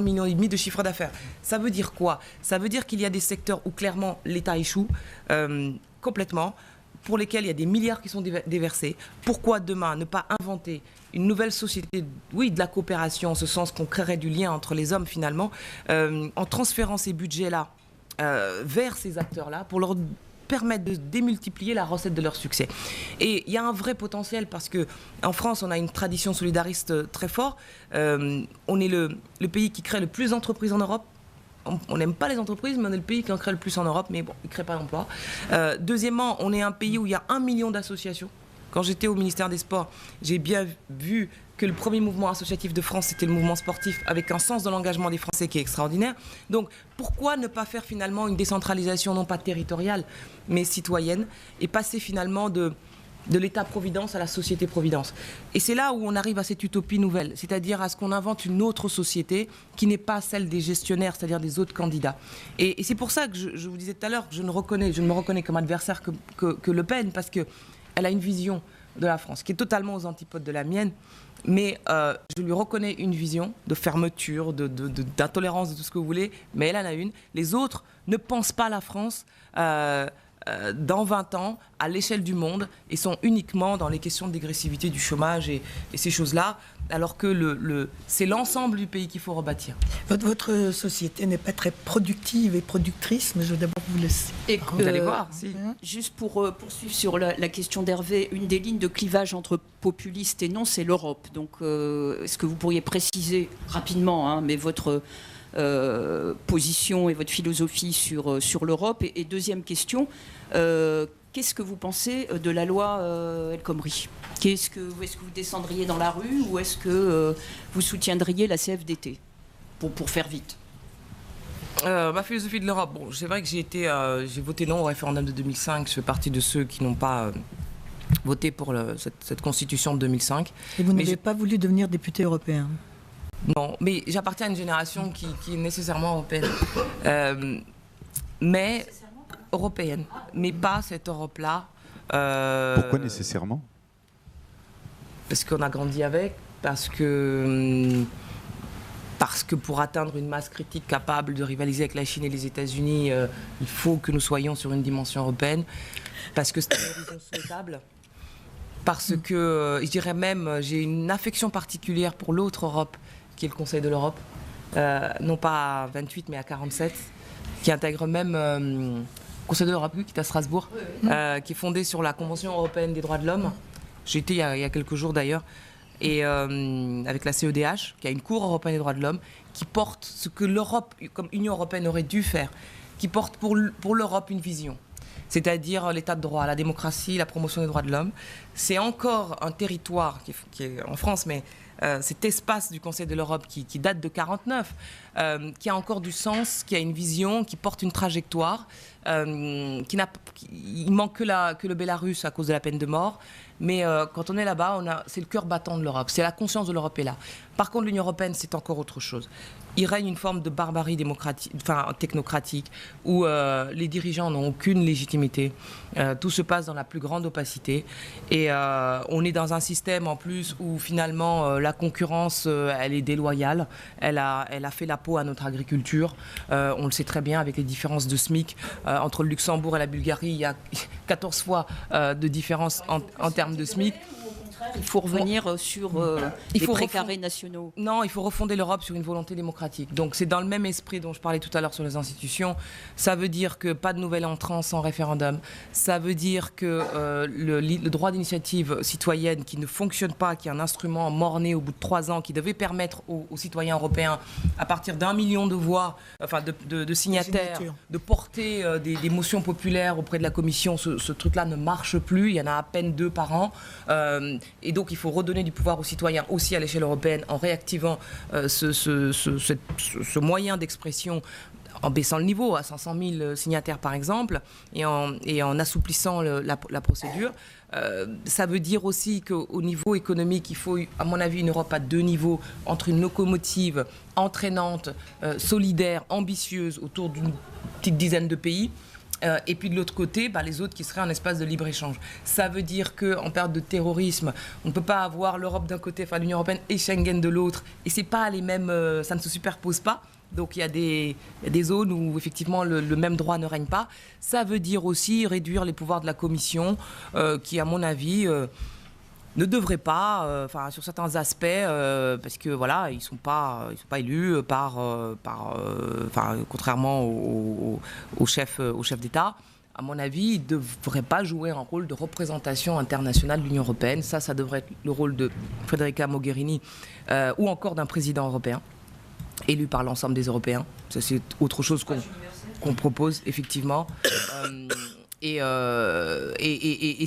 million de chiffre d'affaires. Ça veut dire quoi ? Ça veut dire qu'il y a des secteurs où clairement l'État échoue complètement, pour lesquels il y a des milliards qui sont déversés. Pourquoi demain ne pas inventer une nouvelle société, oui, de la coopération, en ce sens qu'on créerait du lien entre les hommes finalement, en transférant ces budgets-là vers ces acteurs-là pour leur permettre de démultiplier la recette de leur succès. Et il y a un vrai potentiel parce qu'en France, on a une tradition solidariste très forte. On est le pays qui crée le plus d'entreprises en Europe. On n'aime pas les entreprises, mais on est le pays qui en crée le plus en Europe, mais bon, il ne crée pas d'emploi. Deuxièmement, on est un pays où il y a 1 million d'associations. Quand j'étais au ministère des Sports, j'ai bien vu que le premier mouvement associatif de France, c'était le mouvement sportif, avec un sens de l'engagement des Français qui est extraordinaire. Donc, pourquoi ne pas faire finalement une décentralisation, non pas territoriale, mais citoyenne, et passer finalement de l'État-providence à la société-providence. Et c'est là où on arrive à cette utopie nouvelle, c'est-à-dire à ce qu'on invente une autre société qui n'est pas celle des gestionnaires, c'est-à-dire des autres candidats. Et c'est pour ça que je vous disais tout à l'heure que je ne me reconnais comme adversaire que Le Pen, parce qu'elle a une vision de la France qui est totalement aux antipodes de la mienne, mais je lui reconnais une vision de fermeture, d'intolérance, de tout ce que vous voulez, mais elle en a une. Les autres ne pensent pas la France dans 20 ans, à l'échelle du monde, et sont uniquement dans les questions de dégressivité du chômage et ces choses-là, alors que c'est l'ensemble du pays qu'il faut rebâtir. Votre société n'est pas très productive et productrice, mais je vais d'abord vous laisser. Vous allez voir. Si. Juste pour poursuivre sur la question d'Hervé, une des lignes de clivage entre populistes et non, c'est l'Europe. Donc, est-ce que vous pourriez préciser rapidement, mais votre position et votre philosophie sur l'Europe et deuxième question, qu'est-ce que vous pensez de la loi El Khomri ? Est-ce que vous descendriez dans la rue ou est-ce que vous soutiendriez la CFDT pour faire vite ? Ma philosophie de l'Europe, bon, c'est vrai que j'ai voté non au référendum de 2005. Je fais partie de ceux qui n'ont pas voté pour cette constitution de 2005. Et vous Mais n'avez pas voulu devenir député européen? Non, mais j'appartiens à une génération qui est nécessairement européenne. Mais européenne, mais pas cette Europe-là. Pourquoi nécessairement? Parce qu'on a grandi avec, parce que pour atteindre une masse critique capable de rivaliser avec la Chine et les États-Unis, il faut que nous soyons sur une dimension européenne, parce que c'est un horizon souhaitable, parce que, je dirais même, j'ai une affection particulière pour l'autre Europe, qui est le Conseil de l'Europe, non pas à 28 mais à 47, qui intègre même le Conseil de l'Europe, qui est à Strasbourg, qui est fondé sur la Convention européenne des droits de l'homme. J'ai été il y a quelques jours d'ailleurs, et avec la CEDH, qui a une Cour européenne des droits de l'homme, qui porte ce que l'Europe, comme Union européenne, aurait dû faire, qui porte pour l'Europe une vision, c'est-à-dire l'état de droit, la démocratie, la promotion des droits de l'homme. C'est encore un territoire qui est en France, mais cet espace du Conseil de l'Europe qui date de 1949, qui a encore du sens, qui a une vision, qui porte une trajectoire, il manque que le Bélarus à cause de la peine de mort. Mais quand on est là-bas, c'est le cœur battant de l'Europe. C'est la conscience de l'Europe est là. Par contre, l'Union européenne, c'est encore autre chose. Il règne une forme de barbarie technocratique, où les dirigeants n'ont aucune légitimité. Tout se passe dans la plus grande opacité. Et on est dans un système, en plus, où finalement, la concurrence, elle est déloyale. Elle a fait la peau à notre agriculture. On le sait très bien, avec les différences de SMIC. Entre le Luxembourg et la Bulgarie, il y a 14 fois de différence en termes de SMIC. Il faut revenir sur les précarés nationaux. Non, il faut refonder l'Europe sur une volonté démocratique. Donc c'est dans le même esprit dont je parlais tout à l'heure sur les institutions. Ça veut dire que pas de nouvel entrant sans référendum. Ça veut dire que le droit d'initiative citoyenne qui ne fonctionne pas, qui est un instrument mort-né au bout de 3 ans, qui devait permettre aux citoyens européens, à partir d'1 million de voix, enfin de signataires, de porter des motions populaires auprès de la Commission, ce truc-là ne marche plus. Il y en a à peine 2 par an. Et donc il faut redonner du pouvoir aux citoyens aussi à l'échelle européenne en réactivant ce moyen d'expression, en baissant le niveau à 500 000 signataires par exemple, et en assouplissant la procédure. Ça veut dire aussi qu'au niveau économique, il faut, à mon avis, une Europe à 2 niveaux, entre une locomotive entraînante, solidaire, ambitieuse, autour d'une petite dizaine de pays, et puis de l'autre côté, les autres qui seraient un espace de libre-échange. Ça veut dire qu'en période de terrorisme, on ne peut pas avoir l'Europe d'un côté, enfin l'Union européenne et Schengen de l'autre, et c'est pas les mêmes, ça ne se superpose pas. Donc il y a des zones où effectivement le même droit ne règne pas. Ça veut dire aussi réduire les pouvoirs de la Commission, qui à mon avis ne devrait pas, sur certains aspects, parce que voilà, ils sont pas élus contrairement au chef d'État. À mon avis, ils ne devraient pas jouer un rôle de représentation internationale de l'Union européenne. Ça devrait être le rôle de Federica Mogherini ou encore d'un président européen élu par l'ensemble des Européens. Ça, c'est autre chose qu'on propose, effectivement. Et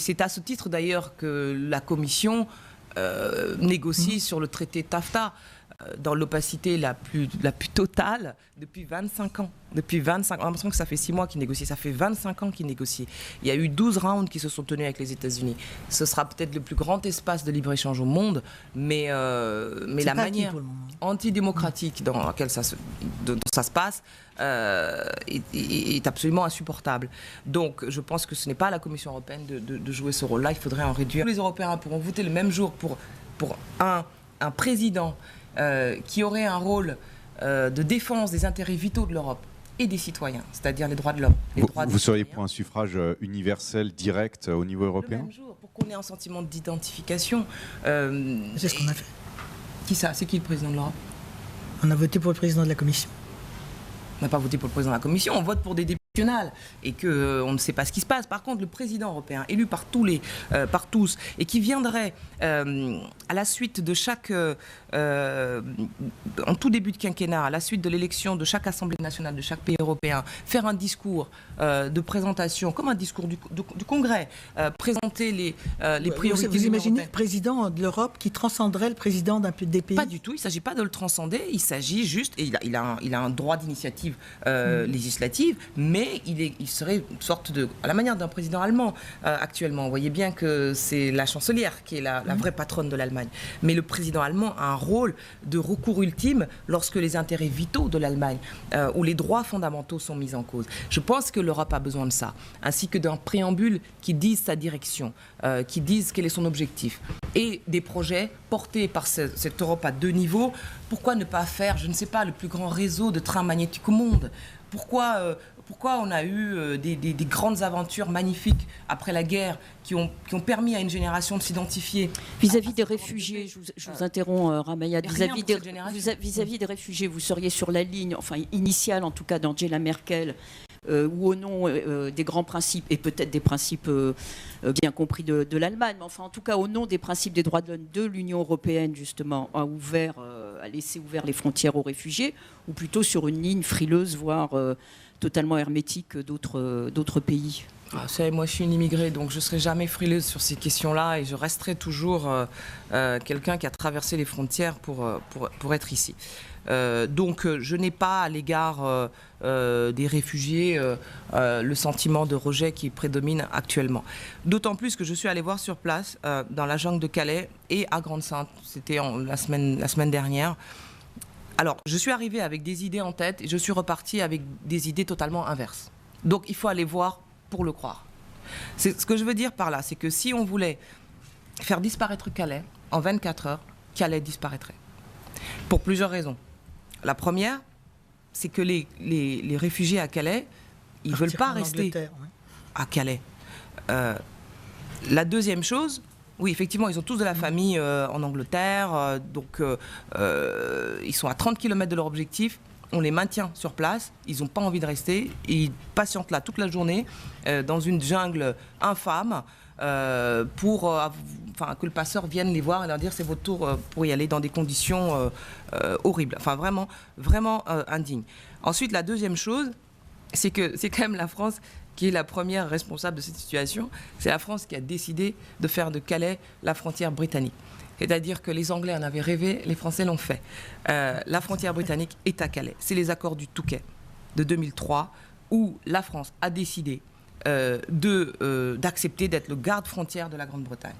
c'est à ce titre d'ailleurs que la Commission négocie sur le traité TAFTA dans l'opacité la plus totale depuis 25 ans. Depuis 25 ans, on a l'impression que ça fait 6 mois qu'ils négocient, ça fait 25 ans qu'ils négocient. Il y a eu 12 rounds qui se sont tenus avec les États-Unis. Ce sera peut-être le plus grand espace de libre-échange au monde, mais la manière antidémocratique dans laquelle ça se passe est absolument insupportable. Donc je pense que ce n'est pas à la Commission européenne de jouer ce rôle-là, il faudrait en réduire. Les Européens pourront voter le même jour pour un président qui aurait un rôle de défense des intérêts vitaux de l'Europe et des citoyens, c'est-à-dire les droits de l'homme. Vous seriez pour un suffrage universel direct au niveau européen? Le même jour, pour qu'on ait un sentiment d'identification. C'est ce qu'on a fait. Qui ça? C'est qui le président de l'Europe? On a voté pour le président de la Commission. On n'a pas voté pour le président de la Commission, on vote pour des députés. et qu'on ne sait pas ce qui se passe. Par contre, le président européen, élu par tous, et qui viendrait à la suite de en tout début de quinquennat, à la suite de l'élection de chaque Assemblée nationale, de chaque pays européen, faire un discours de présentation, comme un discours du Congrès, présenter les priorités. Vous imaginez le président de l'Europe qui transcenderait le président des pays? Pas du tout, il ne s'agit pas de le transcender, il s'agit juste, et il a un droit d'initiative législative, mais il serait une sorte à la manière d'un président allemand actuellement. Vous voyez bien que c'est la chancelière qui est la vraie patronne de l'Allemagne. Mais le président allemand a un rôle de recours ultime lorsque les intérêts vitaux de l'Allemagne ou les droits fondamentaux sont mis en cause. Je pense que l'Europe a besoin de ça, ainsi que d'un préambule qui dise sa direction, qui dise quel est son objectif. Et des projets portés par cette Europe à 2 niveaux. Pourquoi ne pas faire, je ne sais pas, le plus grand réseau de trains magnétiques au monde? Pourquoi on a eu des grandes aventures magnifiques après la guerre qui ont permis à une génération de s'identifier? Vis-à-vis des réfugiés, je vous interromps, Ramayad, vis-à-vis des réfugiés, vous seriez sur la ligne, enfin initiale en tout cas d'Angela Merkel, ou au nom des grands principes, et peut-être des principes bien compris de l'Allemagne, mais enfin en tout cas au nom des principes des droits de l'homme de l'Union européenne, justement, a laissé ouvert les frontières aux réfugiés, ou plutôt sur une ligne frileuse, voire totalement hermétique d'autres pays? Moi, je suis une immigrée, donc je ne serai jamais frileuse sur ces questions-là, et je resterai toujours quelqu'un qui a traversé les frontières pour être ici. Donc je n'ai pas à l'égard des réfugiés le sentiment de rejet qui prédomine actuellement. D'autant plus que je suis allée voir sur place dans la jungle de Calais et à Grande-Synthe, c'était la semaine dernière. Alors je suis arrivée avec des idées en tête et je suis repartie avec des idées totalement inverses. Donc il faut aller voir pour le croire. Ce que je veux dire par là, c'est que si on voulait faire disparaître Calais, en 24 heures, Calais disparaîtrait. Pour plusieurs raisons. La première, c'est que les réfugiés à Calais, ils ne veulent pas rester à Calais. La deuxième chose, oui, effectivement, ils ont tous de la famille en Angleterre, donc ils sont à 30 km de leur objectif. On les maintient sur place, ils n'ont pas envie de rester, ils patientent là toute la journée dans une jungle infâme pour que le passeur vienne les voir et leur dire c'est votre tour pour y aller dans des conditions horribles, enfin vraiment indignes. Ensuite, la deuxième chose, c'est que c'est quand même la France qui est la première responsable de cette situation. C'est la France qui a décidé de faire de Calais la frontière britannique. C'est-à-dire que les Anglais en avaient rêvé, les Français l'ont fait. La frontière britannique est à Calais. C'est les accords du Touquet de 2003 où la France a décidé d'accepter d'être le garde-frontière de la Grande-Bretagne.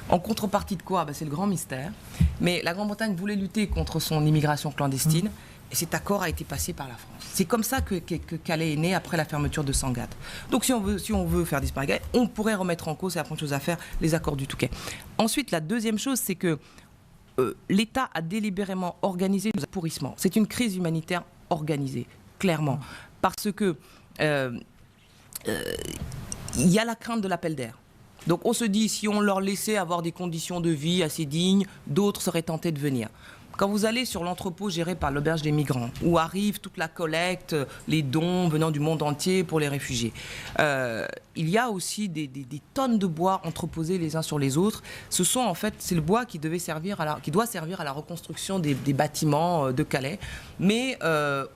En contrepartie de quoi? C'est le grand mystère. Mais la Grande-Bretagne voulait lutter contre son immigration clandestine et cet accord a été passé par la France. C'est comme ça que Calais est né après la fermeture de Sangatte. Donc si on veut faire disparaître Calais, on pourrait remettre en cause, c'est la première chose à faire, les accords du Touquet. Ensuite, la deuxième chose, c'est que l'État a délibérément organisé le pourrissement. C'est une crise humanitaire organisée, clairement. Parce que il y a la crainte de l'appel d'air. Donc on se dit, si on leur laissait avoir des conditions de vie assez dignes, d'autres seraient tentés de venir. Quand vous allez sur l'entrepôt géré par l'auberge des migrants, où arrive toute la collecte, les dons venant du monde entier pour les réfugiés, il y a aussi des tonnes de bois entreposés les uns sur les autres. C'est le bois qui doit servir à la reconstruction des bâtiments de Calais. Mais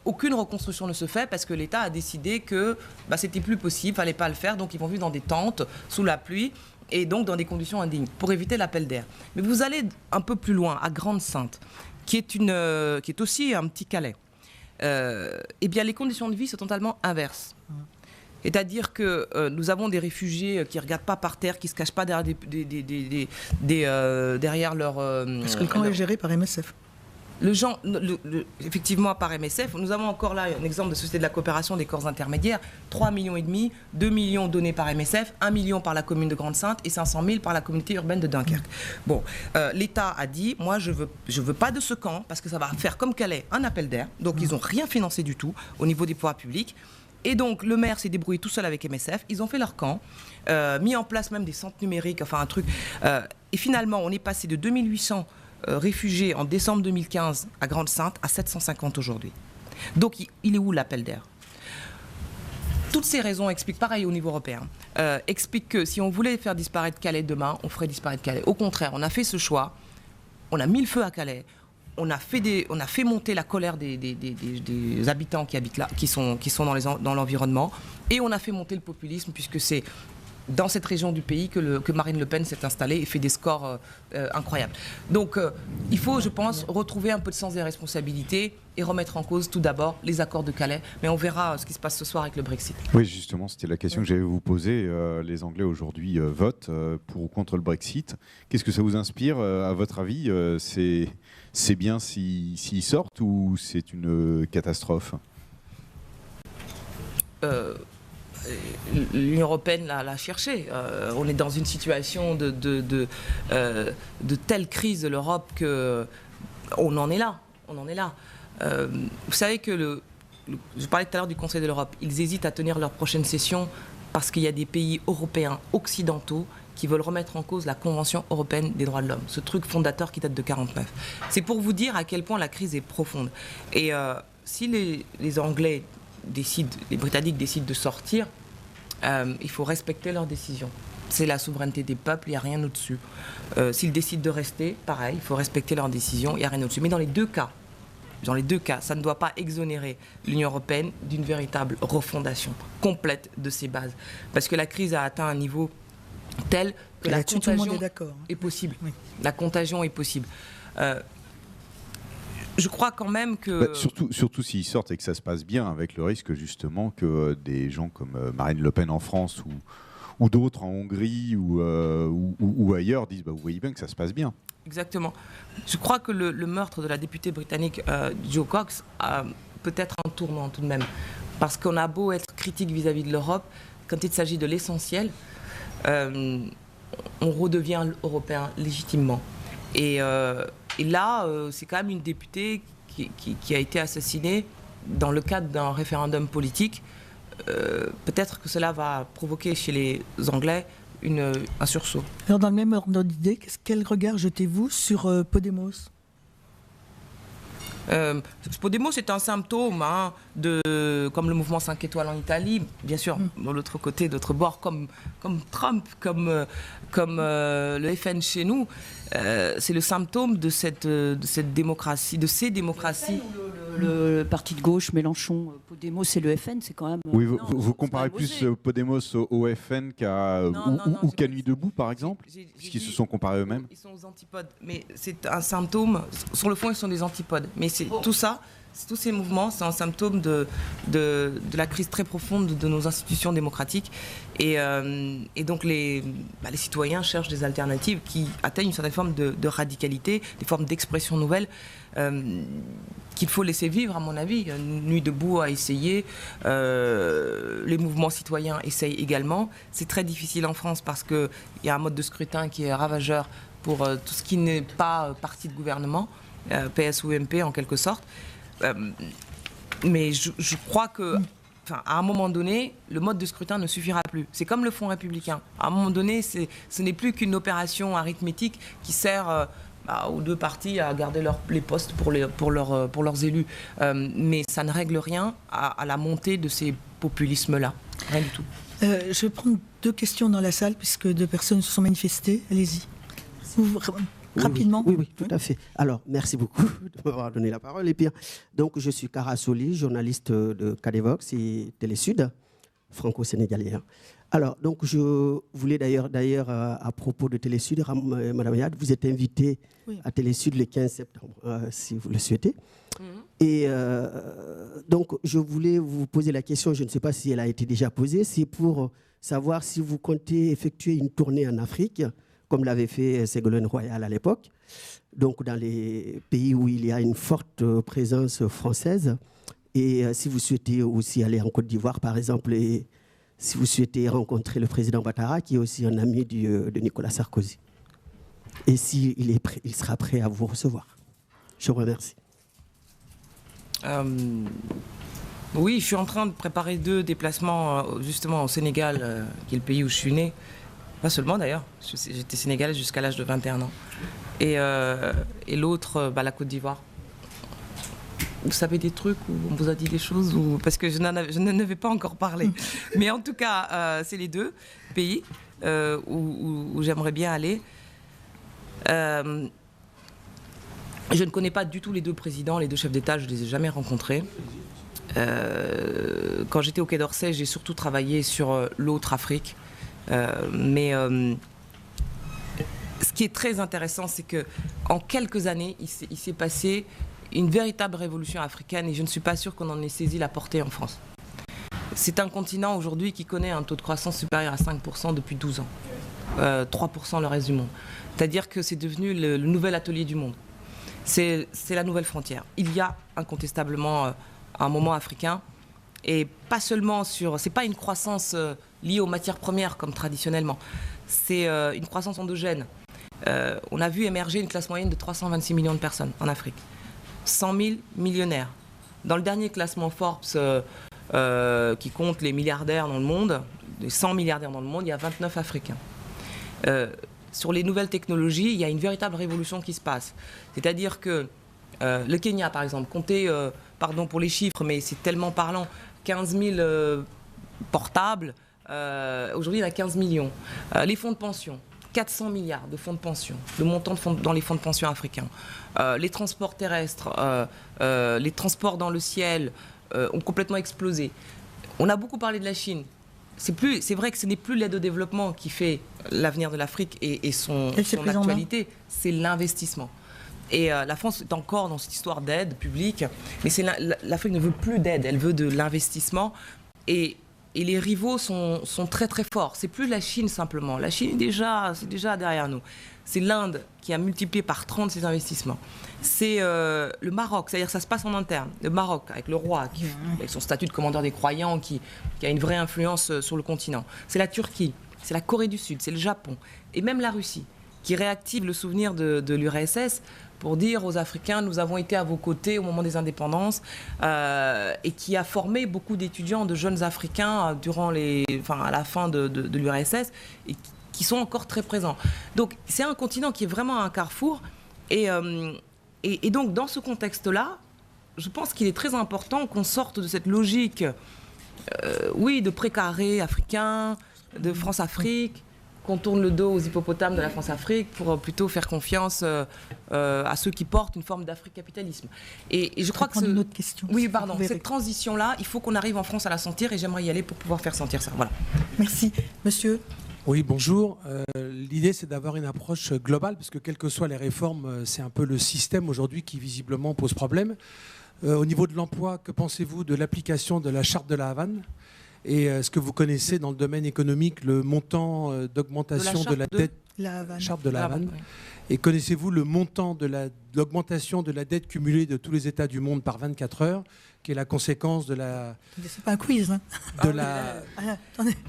aucune reconstruction ne se fait parce que l'État a décidé que c'était plus possible, fallait pas le faire, donc ils vont vivre dans des tentes sous la pluie et donc dans des conditions indignes pour éviter l'appel d'air. Mais vous allez un peu plus loin, à Grande-Synthe, qui est aussi un petit Calais, eh bien les conditions de vie sont totalement inverses. C'est-à-dire que nous avons des réfugiés qui ne regardent pas par terre, qui ne se cachent pas derrière derrière leur... Parce que le camp est géré par MSF. Effectivement, par MSF. Nous avons encore là un exemple de société de la coopération des corps intermédiaires. 3,5 millions, 2 millions donnés par MSF, 1 million par la commune de Grande-Synthe et 500 000 par la communauté urbaine de Dunkerque. Bon, l'État a dit, moi je veux pas de ce camp parce que ça va faire comme Calais un appel d'air. Donc ils n'ont rien financé du tout au niveau des pouvoirs publics. Et donc le maire s'est débrouillé tout seul avec MSF. Ils ont fait leur camp, mis en place même des centres numériques, enfin un truc. Et finalement, on est passé de 2800 réfugiés en décembre 2015 à Grande-Synthe à 750 aujourd'hui. Donc il est où l'appel d'air? toutes ces raisons expliquent, pareil au niveau européen, expliquent que si on voulait faire disparaître Calais demain, on ferait disparaître Calais. Au contraire, on a fait ce choix, on a mis le feu à Calais, on a fait monter la colère des habitants qui habitent là, qui sont dans l'environnement, et on a fait monter le populisme, puisque c'est dans cette région du pays que Marine Le Pen s'est installée et fait des scores incroyables. Donc il faut, je pense, retrouver un peu de sens des responsabilités et remettre en cause tout d'abord les accords de Calais. Mais on verra ce qui se passe ce soir avec le Brexit. Oui, justement, c'était la question que j'allais vous poser. Les Anglais aujourd'hui votent pour ou contre le Brexit. Qu'est-ce que ça vous inspire, à votre avis? C'est bien s'ils sortent ou c'est une catastrophe? L'Union européenne l'a cherché. On est dans une situation de telle crise de l'Europe qu'on en est là. Vous savez que je parlais tout à l'heure du Conseil de l'Europe. Ils hésitent à tenir leur prochaine session parce qu'il y a des pays européens occidentaux qui veulent remettre en cause la Convention européenne des droits de l'homme, ce truc fondateur qui date de 1949. C'est pour vous dire à quel point la crise est profonde. Et si les Anglais les Britanniques décident de sortir, il faut respecter leurs décisions. C'est la souveraineté des peuples, il n'y a rien au-dessus. S'ils décident de rester, pareil, il faut respecter leurs décisions, il n'y a rien au-dessus. Mais dans les deux cas, ça ne doit pas exonérer l'Union européenne d'une véritable refondation complète de ses bases. Parce que la crise a atteint un niveau tel que la contagion est possible. Oui. La contagion est possible. Je crois quand même que... surtout s'ils sortent et que ça se passe bien, avec le risque justement que des gens comme Marine Le Pen en France ou d'autres en Hongrie ou ailleurs disent vous voyez bien que ça se passe bien. Exactement. Je crois que le meurtre de la députée britannique Jo Cox a peut-être un tournant tout de même. Parce qu'on a beau être critique vis-à-vis de l'Europe, quand il s'agit de l'essentiel, on redevient européen légitimement. Et là, c'est quand même une députée qui a été assassinée dans le cadre d'un référendum politique. Peut-être que cela va provoquer chez les Anglais un sursaut. Alors, dans le même ordre d'idée, quel regard jetez-vous sur Podemos? Podemos est un symptôme comme le mouvement 5 étoiles en Italie, bien sûr, de l'autre côté, d'autre bord, comme Trump, comme le FN chez nous. C'est le symptôme de cette démocratie, de ces démocraties. Le parti de gauche, Mélenchon, Podemos et le FN, c'est quand même... Oui, vous comparez plus Podemos au FN qu'à Nuit debout, par exemple, puisqu'ils se sont comparés eux-mêmes. Ils sont aux antipodes, mais c'est un symptôme. Sur le fond, ils sont des antipodes. Mais c'est tout ça, tous ces mouvements, c'est un symptôme de la crise très profonde de nos institutions démocratiques. Et donc les citoyens cherchent des alternatives qui atteignent une certaine forme de radicalité, des formes d'expression nouvelles qu'il faut laisser vivre, à mon avis. Nuit debout a essayé, les mouvements citoyens essayent également. C'est très difficile en France parce qu'il y a un mode de scrutin qui est ravageur pour tout ce qui n'est pas parti de gouvernement, PS ou MP en quelque sorte. Mais je crois que, à un moment donné, le mode de scrutin ne suffira plus. C'est comme le Front républicain. À un moment donné, ce n'est plus qu'une opération arithmétique qui sert aux deux partis à garder les postes pour leurs élus. Mais ça ne règle rien à la montée de ces populismes-là. Rien du tout. Je vais prendre 2 questions dans la salle, puisque 2 personnes se sont manifestées. Allez-y. Rapidement. Oui, tout à fait. Alors, merci beaucoup de m'avoir donné la parole. Et puis, donc, je suis Kara Soli, journaliste de KDVox et Télésud, franco-sénégalais. Alors, donc, je voulais d'ailleurs à propos de Télésud, Madame Yad, vous êtes invitée à Télésud le 15 septembre, si vous le souhaitez. Et donc, je voulais vous poser la question, je ne sais pas si elle a été déjà posée, c'est pour savoir si vous comptez effectuer une tournée en Afrique, comme l'avait fait Ségolène Royal à l'époque, donc dans les pays où il y a une forte présence française. Et si vous souhaitez aussi aller en Côte d'Ivoire, par exemple, et si vous souhaitez rencontrer le président Ouattara, qui est aussi un ami de Nicolas Sarkozy. Et s'il il sera prêt à vous recevoir. Je vous remercie. Oui, je suis en train de préparer 2 déplacements justement au Sénégal, qui est le pays où je suis né. Pas seulement d'ailleurs, j'étais sénégalaise jusqu'à l'âge de 21 ans. Et l'autre, la Côte d'Ivoire. vous savez des trucs ou on vous a dit des choses ou... Parce que je n'en avais pas encore parlé. Mais en tout cas, c'est les deux pays où j'aimerais bien aller. Je ne connais pas du tout les deux présidents, les deux chefs d'État, je ne les ai jamais rencontrés. Quand j'étais au Quai d'Orsay, j'ai surtout travaillé sur l'autre Afrique. Ce qui est très intéressant, c'est qu'en quelques années, il s'est passé une véritable révolution africaine et je ne suis pas sûre qu'on en ait saisi la portée en France. C'est un continent aujourd'hui qui connaît un taux de croissance supérieur à 5% depuis 12 ans. 3% le reste du monde. C'est-à-dire que c'est devenu le nouvel atelier du monde. C'est la nouvelle frontière. Il y a incontestablement un moment africain et pas seulement sur... C'est pas une croissance liée aux matières premières comme traditionnellement. C'est une croissance endogène. On a vu émerger une classe moyenne de 326 millions de personnes en Afrique. 100 000 millionnaires. Dans le dernier classement Forbes qui compte les milliardaires dans le monde, les 100 milliardaires dans le monde, il y a 29 Africains. Sur les nouvelles technologies, il y a une véritable révolution qui se passe. C'est-à-dire que le Kenya, par exemple, comptait, pardon pour les chiffres, mais c'est tellement parlant, 15 000 portables. Aujourd'hui, il y en a 15 millions. Les fonds de pension. 400 milliards de fonds de pension, le montant dans les fonds de pension africains. Les transports terrestres, les transports dans le ciel ont complètement explosé. On a beaucoup parlé de la Chine. C'est vrai que ce n'est plus l'aide au développement qui fait l'avenir de l'Afrique et son actualité, c'est l'investissement. Et la France est encore dans cette histoire d'aide publique, mais l'Afrique ne veut plus d'aide, elle veut de l'investissement. Et les rivaux sont très très forts. C'est plus la Chine simplement. La Chine c'est déjà derrière nous. C'est l'Inde qui a multiplié par 30 ses investissements. C'est le Maroc, c'est-à-dire que ça se passe en interne. Le Maroc, avec le roi, avec son statut de commandeur des croyants, qui a une vraie influence sur le continent. C'est la Turquie, c'est la Corée du Sud, c'est le Japon. Et même la Russie, qui réactive le souvenir de l'URSS pour dire aux Africains, nous avons été à vos côtés au moment des indépendances, et qui a formé beaucoup d'étudiants, de jeunes Africains à la fin de l'URSS, et qui sont encore très présents. Donc c'est un continent qui est vraiment un carrefour, et donc dans ce contexte-là, je pense qu'il est très important qu'on sorte de cette logique, de précaré africain, de France-Afrique, qu'on tourne le dos aux hippopotames de la France-Afrique pour plutôt faire confiance à ceux qui portent une forme d'africapitalisme. Et je crois que une autre question. Oui, pardon. Cette transition-là, il faut qu'on arrive en France à la sentir et j'aimerais y aller pour pouvoir faire sentir ça. Voilà. Merci. Monsieur. Oui, bonjour. L'idée, c'est d'avoir une approche globale, parce que quelles que soient les réformes, c'est un peu le système aujourd'hui qui visiblement pose problème. Au niveau de l'emploi, que pensez-vous de l'application de la charte de la Havane ? Et est-ce que vous connaissez dans le domaine économique le montant d'augmentation de la dette charte de la Havane, oui. Et connaissez-vous le montant de l'augmentation de la dette cumulée de tous les États du monde par 24 heures, qui est la conséquence de la... C'est pas un quiz, hein.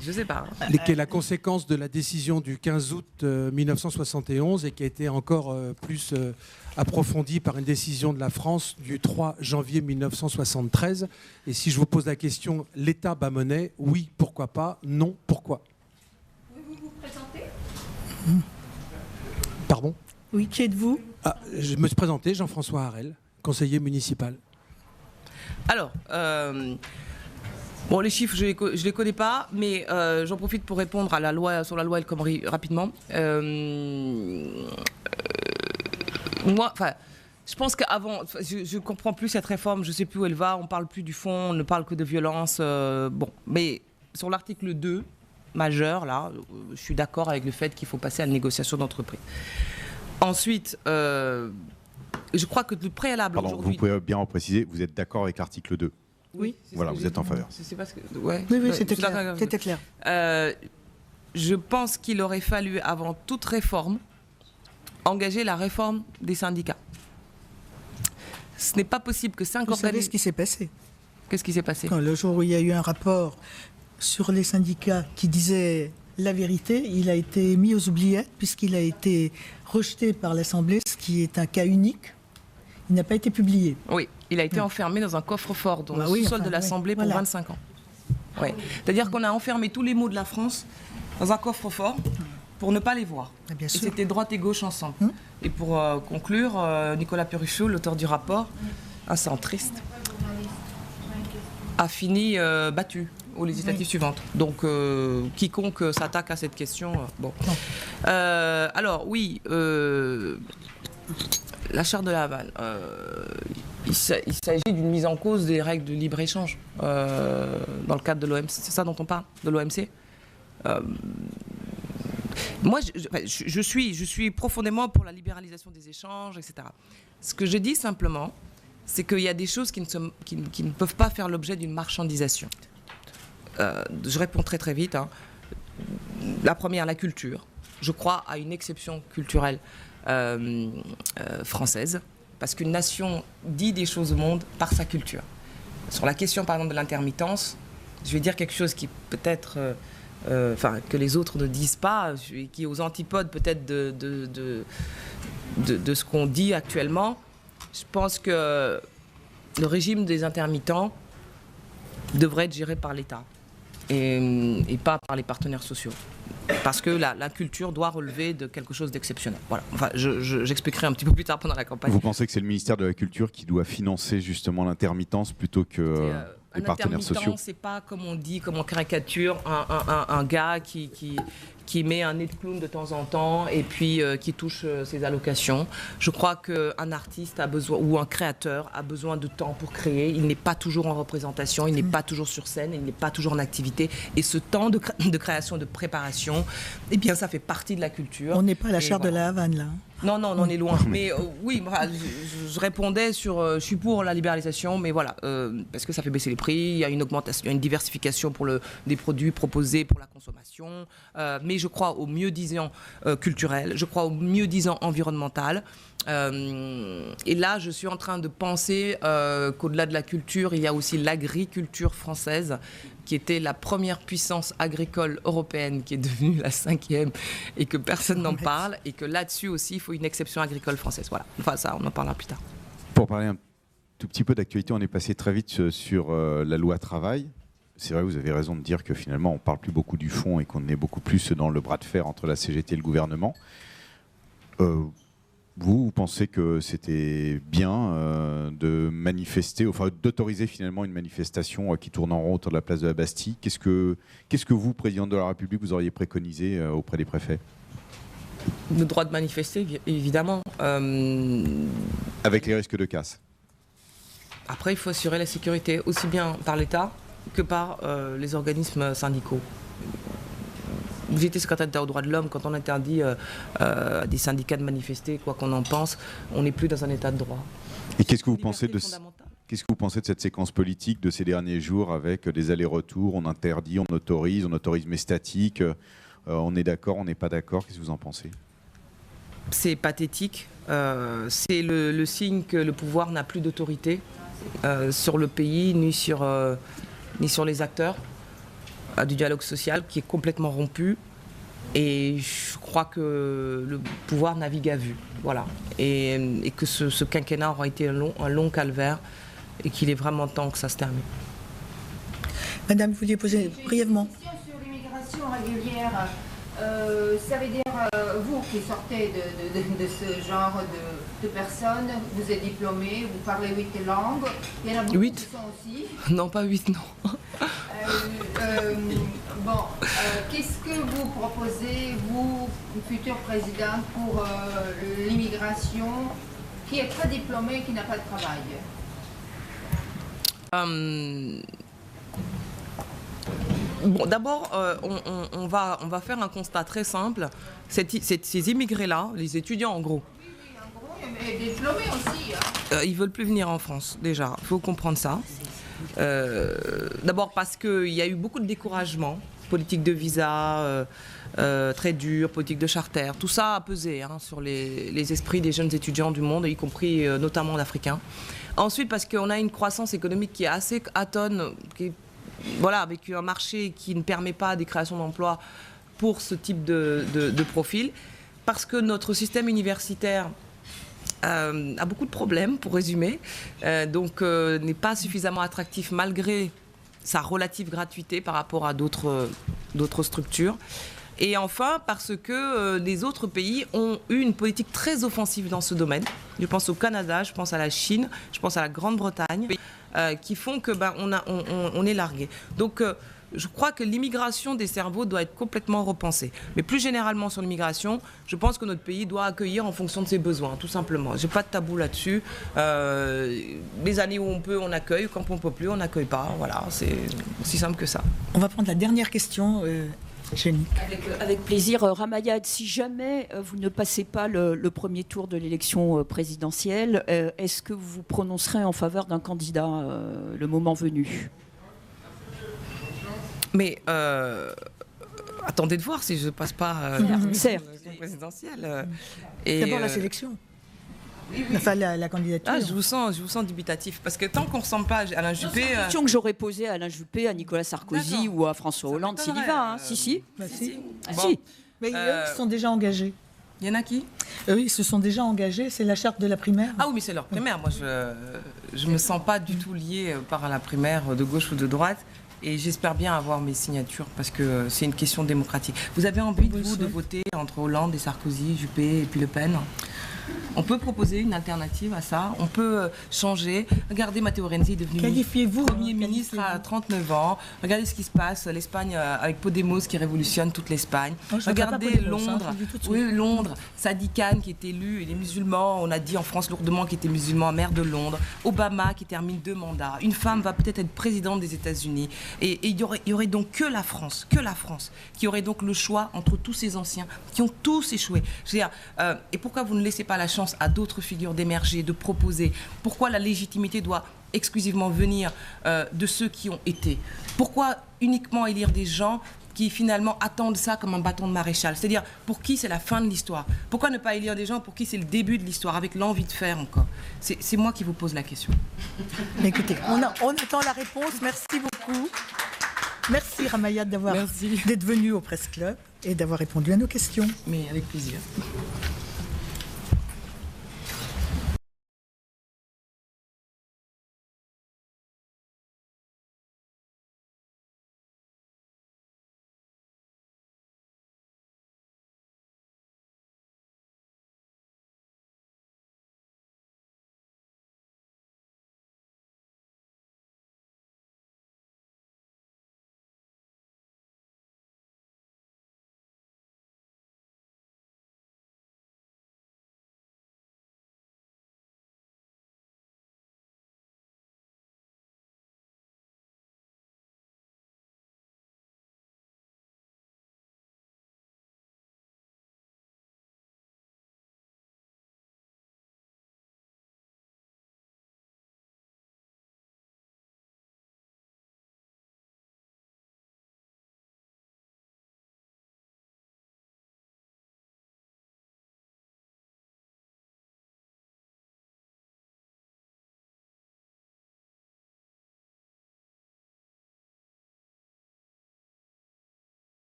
Je sais pas. Qui est la conséquence de la décision du 15 août 1971 et qui a été encore plus approfondie par une décision de la France du 3 janvier 1973. Et si je vous pose la question, l'État bat monnaie, oui, pourquoi pas, non, pourquoi ? Pouvez-vous vous présenter ? Pardon ? Oui, qui êtes-vous ? Je me suis présenté, Jean-François Harel, conseiller municipal. Alors, les chiffres, je les connais pas, mais j'en profite pour répondre sur la loi El Khomri rapidement. Je pense qu'avant, je comprends plus cette réforme, je sais plus où elle va, on parle plus du fond, on ne parle que de violence. Mais sur l'article 2, majeur, là, je suis d'accord avec le fait qu'il faut passer à la négociation d'entreprise. Ensuite, je crois que le préalable aujourd'hui... Vous pouvez bien en préciser, vous êtes d'accord avec l'article 2 ? Oui. Voilà, vous êtes en faveur. Oui, c'était clair. C'était clair. Je pense qu'il aurait fallu, avant toute réforme, engager la réforme des syndicats. Ce n'est pas possible que 5 organismes... Vous savez ce qui s'est passé ? Qu'est-ce qui s'est passé ? Le jour où il y a eu un rapport sur les syndicats qui disait la vérité, il a été mis aux oubliettes puisqu'il a été rejeté par l'Assemblée, ce qui est un cas unique. Il n'a pas été publié. Oui, il a été enfermé dans un coffre-fort dans le sous-sol de l'Assemblée pour 25 ans. Oui. C'est-à-dire qu'on a enfermé tous les mots de la France dans un coffre-fort pour ne pas les voir. Bien sûr. Et c'était droite et gauche ensemble. Et pour conclure, Nicolas Perruchot, l'auteur du rapport, un centriste, a fini battu aux législatives suivantes. Donc, quiconque s'attaque à cette question, bon. Alors, oui, la charte de La Havane, il s'agit d'une mise en cause des règles de libre-échange dans le cadre de l'OMC. C'est ça dont on parle, de l'OMC. Moi, je suis profondément pour la libéralisation des échanges, etc. Ce que je dis simplement, c'est qu'il y a des choses qui ne peuvent pas faire l'objet d'une marchandisation. Je réponds très très vite. La première, la culture. Je crois à une exception culturelle française, parce qu'une nation dit des choses au monde par sa culture. Sur la question, par exemple, de l'intermittence, je vais dire quelque chose qui peut-être... que les autres ne disent pas, et qui est aux antipodes peut-être de ce qu'on dit actuellement. Je pense que le régime des intermittents devrait être géré par l'État et pas par les partenaires sociaux. Parce que la culture doit relever de quelque chose d'exceptionnel. Voilà. Enfin, j'expliquerai un petit peu plus tard pendant la campagne. Vous pensez que c'est le ministère de la Culture qui doit financer justement l'intermittence plutôt que les partenaires sociaux? C'est pas, comme on dit, comme on caricature, un gars qui met un nez de clown de temps en temps et puis qui touche ses allocations. Je crois qu'un artiste a besoin, ou un créateur a besoin de temps pour créer. Il n'est pas toujours en représentation, il n'est pas toujours sur scène, il n'est pas toujours en activité. Et ce temps de création, de préparation, eh bien, ça fait partie de la culture. On n'est pas à la charte voilà. de La Havane, là. Non, on en est loin. Mais oui, je répondais sur... je suis pour la libéralisation, mais voilà, parce que ça fait baisser les prix, il y a une augmentation, il y a une diversification des produits proposés pour la consommation, mais je crois au mieux-disant culturel, je crois au mieux-disant environnemental. Et là, je suis en train de penser qu'au-delà de la culture, il y a aussi l'agriculture française, qui était la première puissance agricole européenne, qui est devenue la 5e, et que personne n'en parle, et que là-dessus aussi, il faut une exception agricole française. Voilà. Enfin, ça, on en parlera plus tard. Pour parler un tout petit peu d'actualité, on est passé très vite sur la loi travail. C'est vrai, vous avez raison de dire que finalement, on ne parle plus beaucoup du fond et qu'on est beaucoup plus dans le bras de fer entre la CGT et le gouvernement. Vous pensez que c'était bien de manifester, enfin d'autoriser finalement une manifestation qui tourne en rond autour de la place de la Bastille? Qu'est-ce que vous, président de la République, vous auriez préconisé auprès des préfets? Le droit de manifester, évidemment. Avec les risques de casse? Après, il faut assurer la sécurité, aussi bien par l'État que par les organismes syndicaux. J'étais secrétaire d'État aux droits de l'homme. Quand on interdit à des syndicats de manifester, quoi qu'on en pense, on n'est plus dans un état de droit. Et qu'est-ce que vous pensez de cette séquence politique de ces derniers jours avec des allers-retours? On interdit, on autorise mais statique. On est d'accord, on n'est pas d'accord. Qu'est-ce que vous en pensez? C'est pathétique. C'est le signe que le pouvoir n'a plus d'autorité sur le pays ni sur les acteurs du dialogue social, qui est complètement rompu. Et je crois que le pouvoir navigue à vue. Voilà. Et que ce quinquennat aura été un long calvaire et qu'il est vraiment temps que ça se termine. Madame, vous vouliez poser brièvement. Une question sur l'immigration régulière. Ça veut dire, vous qui sortez de ce genre de personnes, vous êtes diplômé, vous parlez 8 langues. Il y en a beaucoup 8 qui sont aussi. Non, pas 8, non. Qu'est-ce que vous proposez, vous, futur président, pour l'immigration qui est très diplômée et qui n'a pas de travail? Bon, d'abord, on va faire un constat très simple. Ces immigrés-là, les étudiants en gros, Oui, en gros, mais diplômés aussi. ils veulent plus venir en France, déjà. Il faut comprendre ça. D'abord parce qu'il y a eu beaucoup de découragement, politique de visa très dure, politique de charter, tout ça a pesé sur les esprits des jeunes étudiants du monde, y compris notamment d'Africains. Ensuite parce qu'on a une croissance économique qui est assez atone, avec un marché qui ne permet pas des créations d'emplois pour ce type de profil, parce que notre système universitaire a beaucoup de problèmes, pour résumer, donc n'est pas suffisamment attractif malgré sa relative gratuité par rapport à d'autres structures. Et enfin, parce que les autres pays ont eu une politique très offensive dans ce domaine. Je pense au Canada, je pense à la Chine, je pense à la Grande-Bretagne, qui font que on est largué. Donc, je crois que l'immigration des cerveaux doit être complètement repensée. Mais plus généralement sur l'immigration, je pense que notre pays doit accueillir en fonction de ses besoins, tout simplement. J'ai pas de tabou là-dessus. Les années où on peut, on accueille. Quand on peut plus, on n'accueille pas. Voilà, c'est aussi simple que ça. On va prendre la dernière question. Jenny. Avec plaisir. Ramayad, si jamais vous ne passez pas le premier tour de l'élection présidentielle, est-ce que vous vous prononcerez en faveur d'un candidat le moment venu ? Mais attendez de voir si je ne passe pas certes. l'élection présidentielle. D'abord la sélection. Enfin, la candidature. Ah, je vous sens dubitatif. Parce que tant qu'on ne ressemble pas à Alain Juppé... C'est une question que j'aurais posée à Alain Juppé, à Nicolas Sarkozy ou à François Hollande, s'il y va. Si. Bah, si. Ah, Bon. si. Mais eux, ils sont déjà engagés. Il y en a qui? Eux, ils se sont déjà engagés. C'est la charte de la primaire. Ah oui, mais c'est leur primaire. Moi, je ne me sens pas du tout liée par la primaire de gauche ou de droite. Et j'espère bien avoir mes signatures parce que c'est une question démocratique. Vous avez envie, vous, de voter entre Hollande et Sarkozy, Juppé et puis Le Pen? On peut proposer une alternative à ça. On peut changer. Regardez, Matteo Renzi est devenu Premier ministre à 39 ans. Regardez ce qui se passe. L'Espagne avec Podemos qui révolutionne toute l'Espagne. Regardez Londres. Oui, Londres. Sadiq Khan qui est élu. Il est musulman. On a dit en France lourdement qu'il était musulman, maire de Londres. Obama qui termine 2 mandats. Une femme va peut-être être présidente des États-Unis. Et il y aurait donc que la France, qui aurait donc le choix entre tous ces anciens qui ont tous échoué. Je veux dire, et pourquoi vous ne laissez pas la chance à d'autres figures d'émerger, de proposer? Pourquoi la légitimité doit exclusivement venir de ceux qui ont été? Pourquoi uniquement élire des gens qui finalement attendent ça comme un bâton de maréchal? C'est-à-dire pour qui c'est la fin de l'histoire? Pourquoi ne pas élire des gens pour qui c'est le début de l'histoire, avec l'envie de faire encore? C'est moi qui vous pose la question. Mais écoutez, on attend la réponse. Merci beaucoup. Merci Ramayad d'être venu au Presse Club et d'avoir répondu à nos questions. Mais avec plaisir.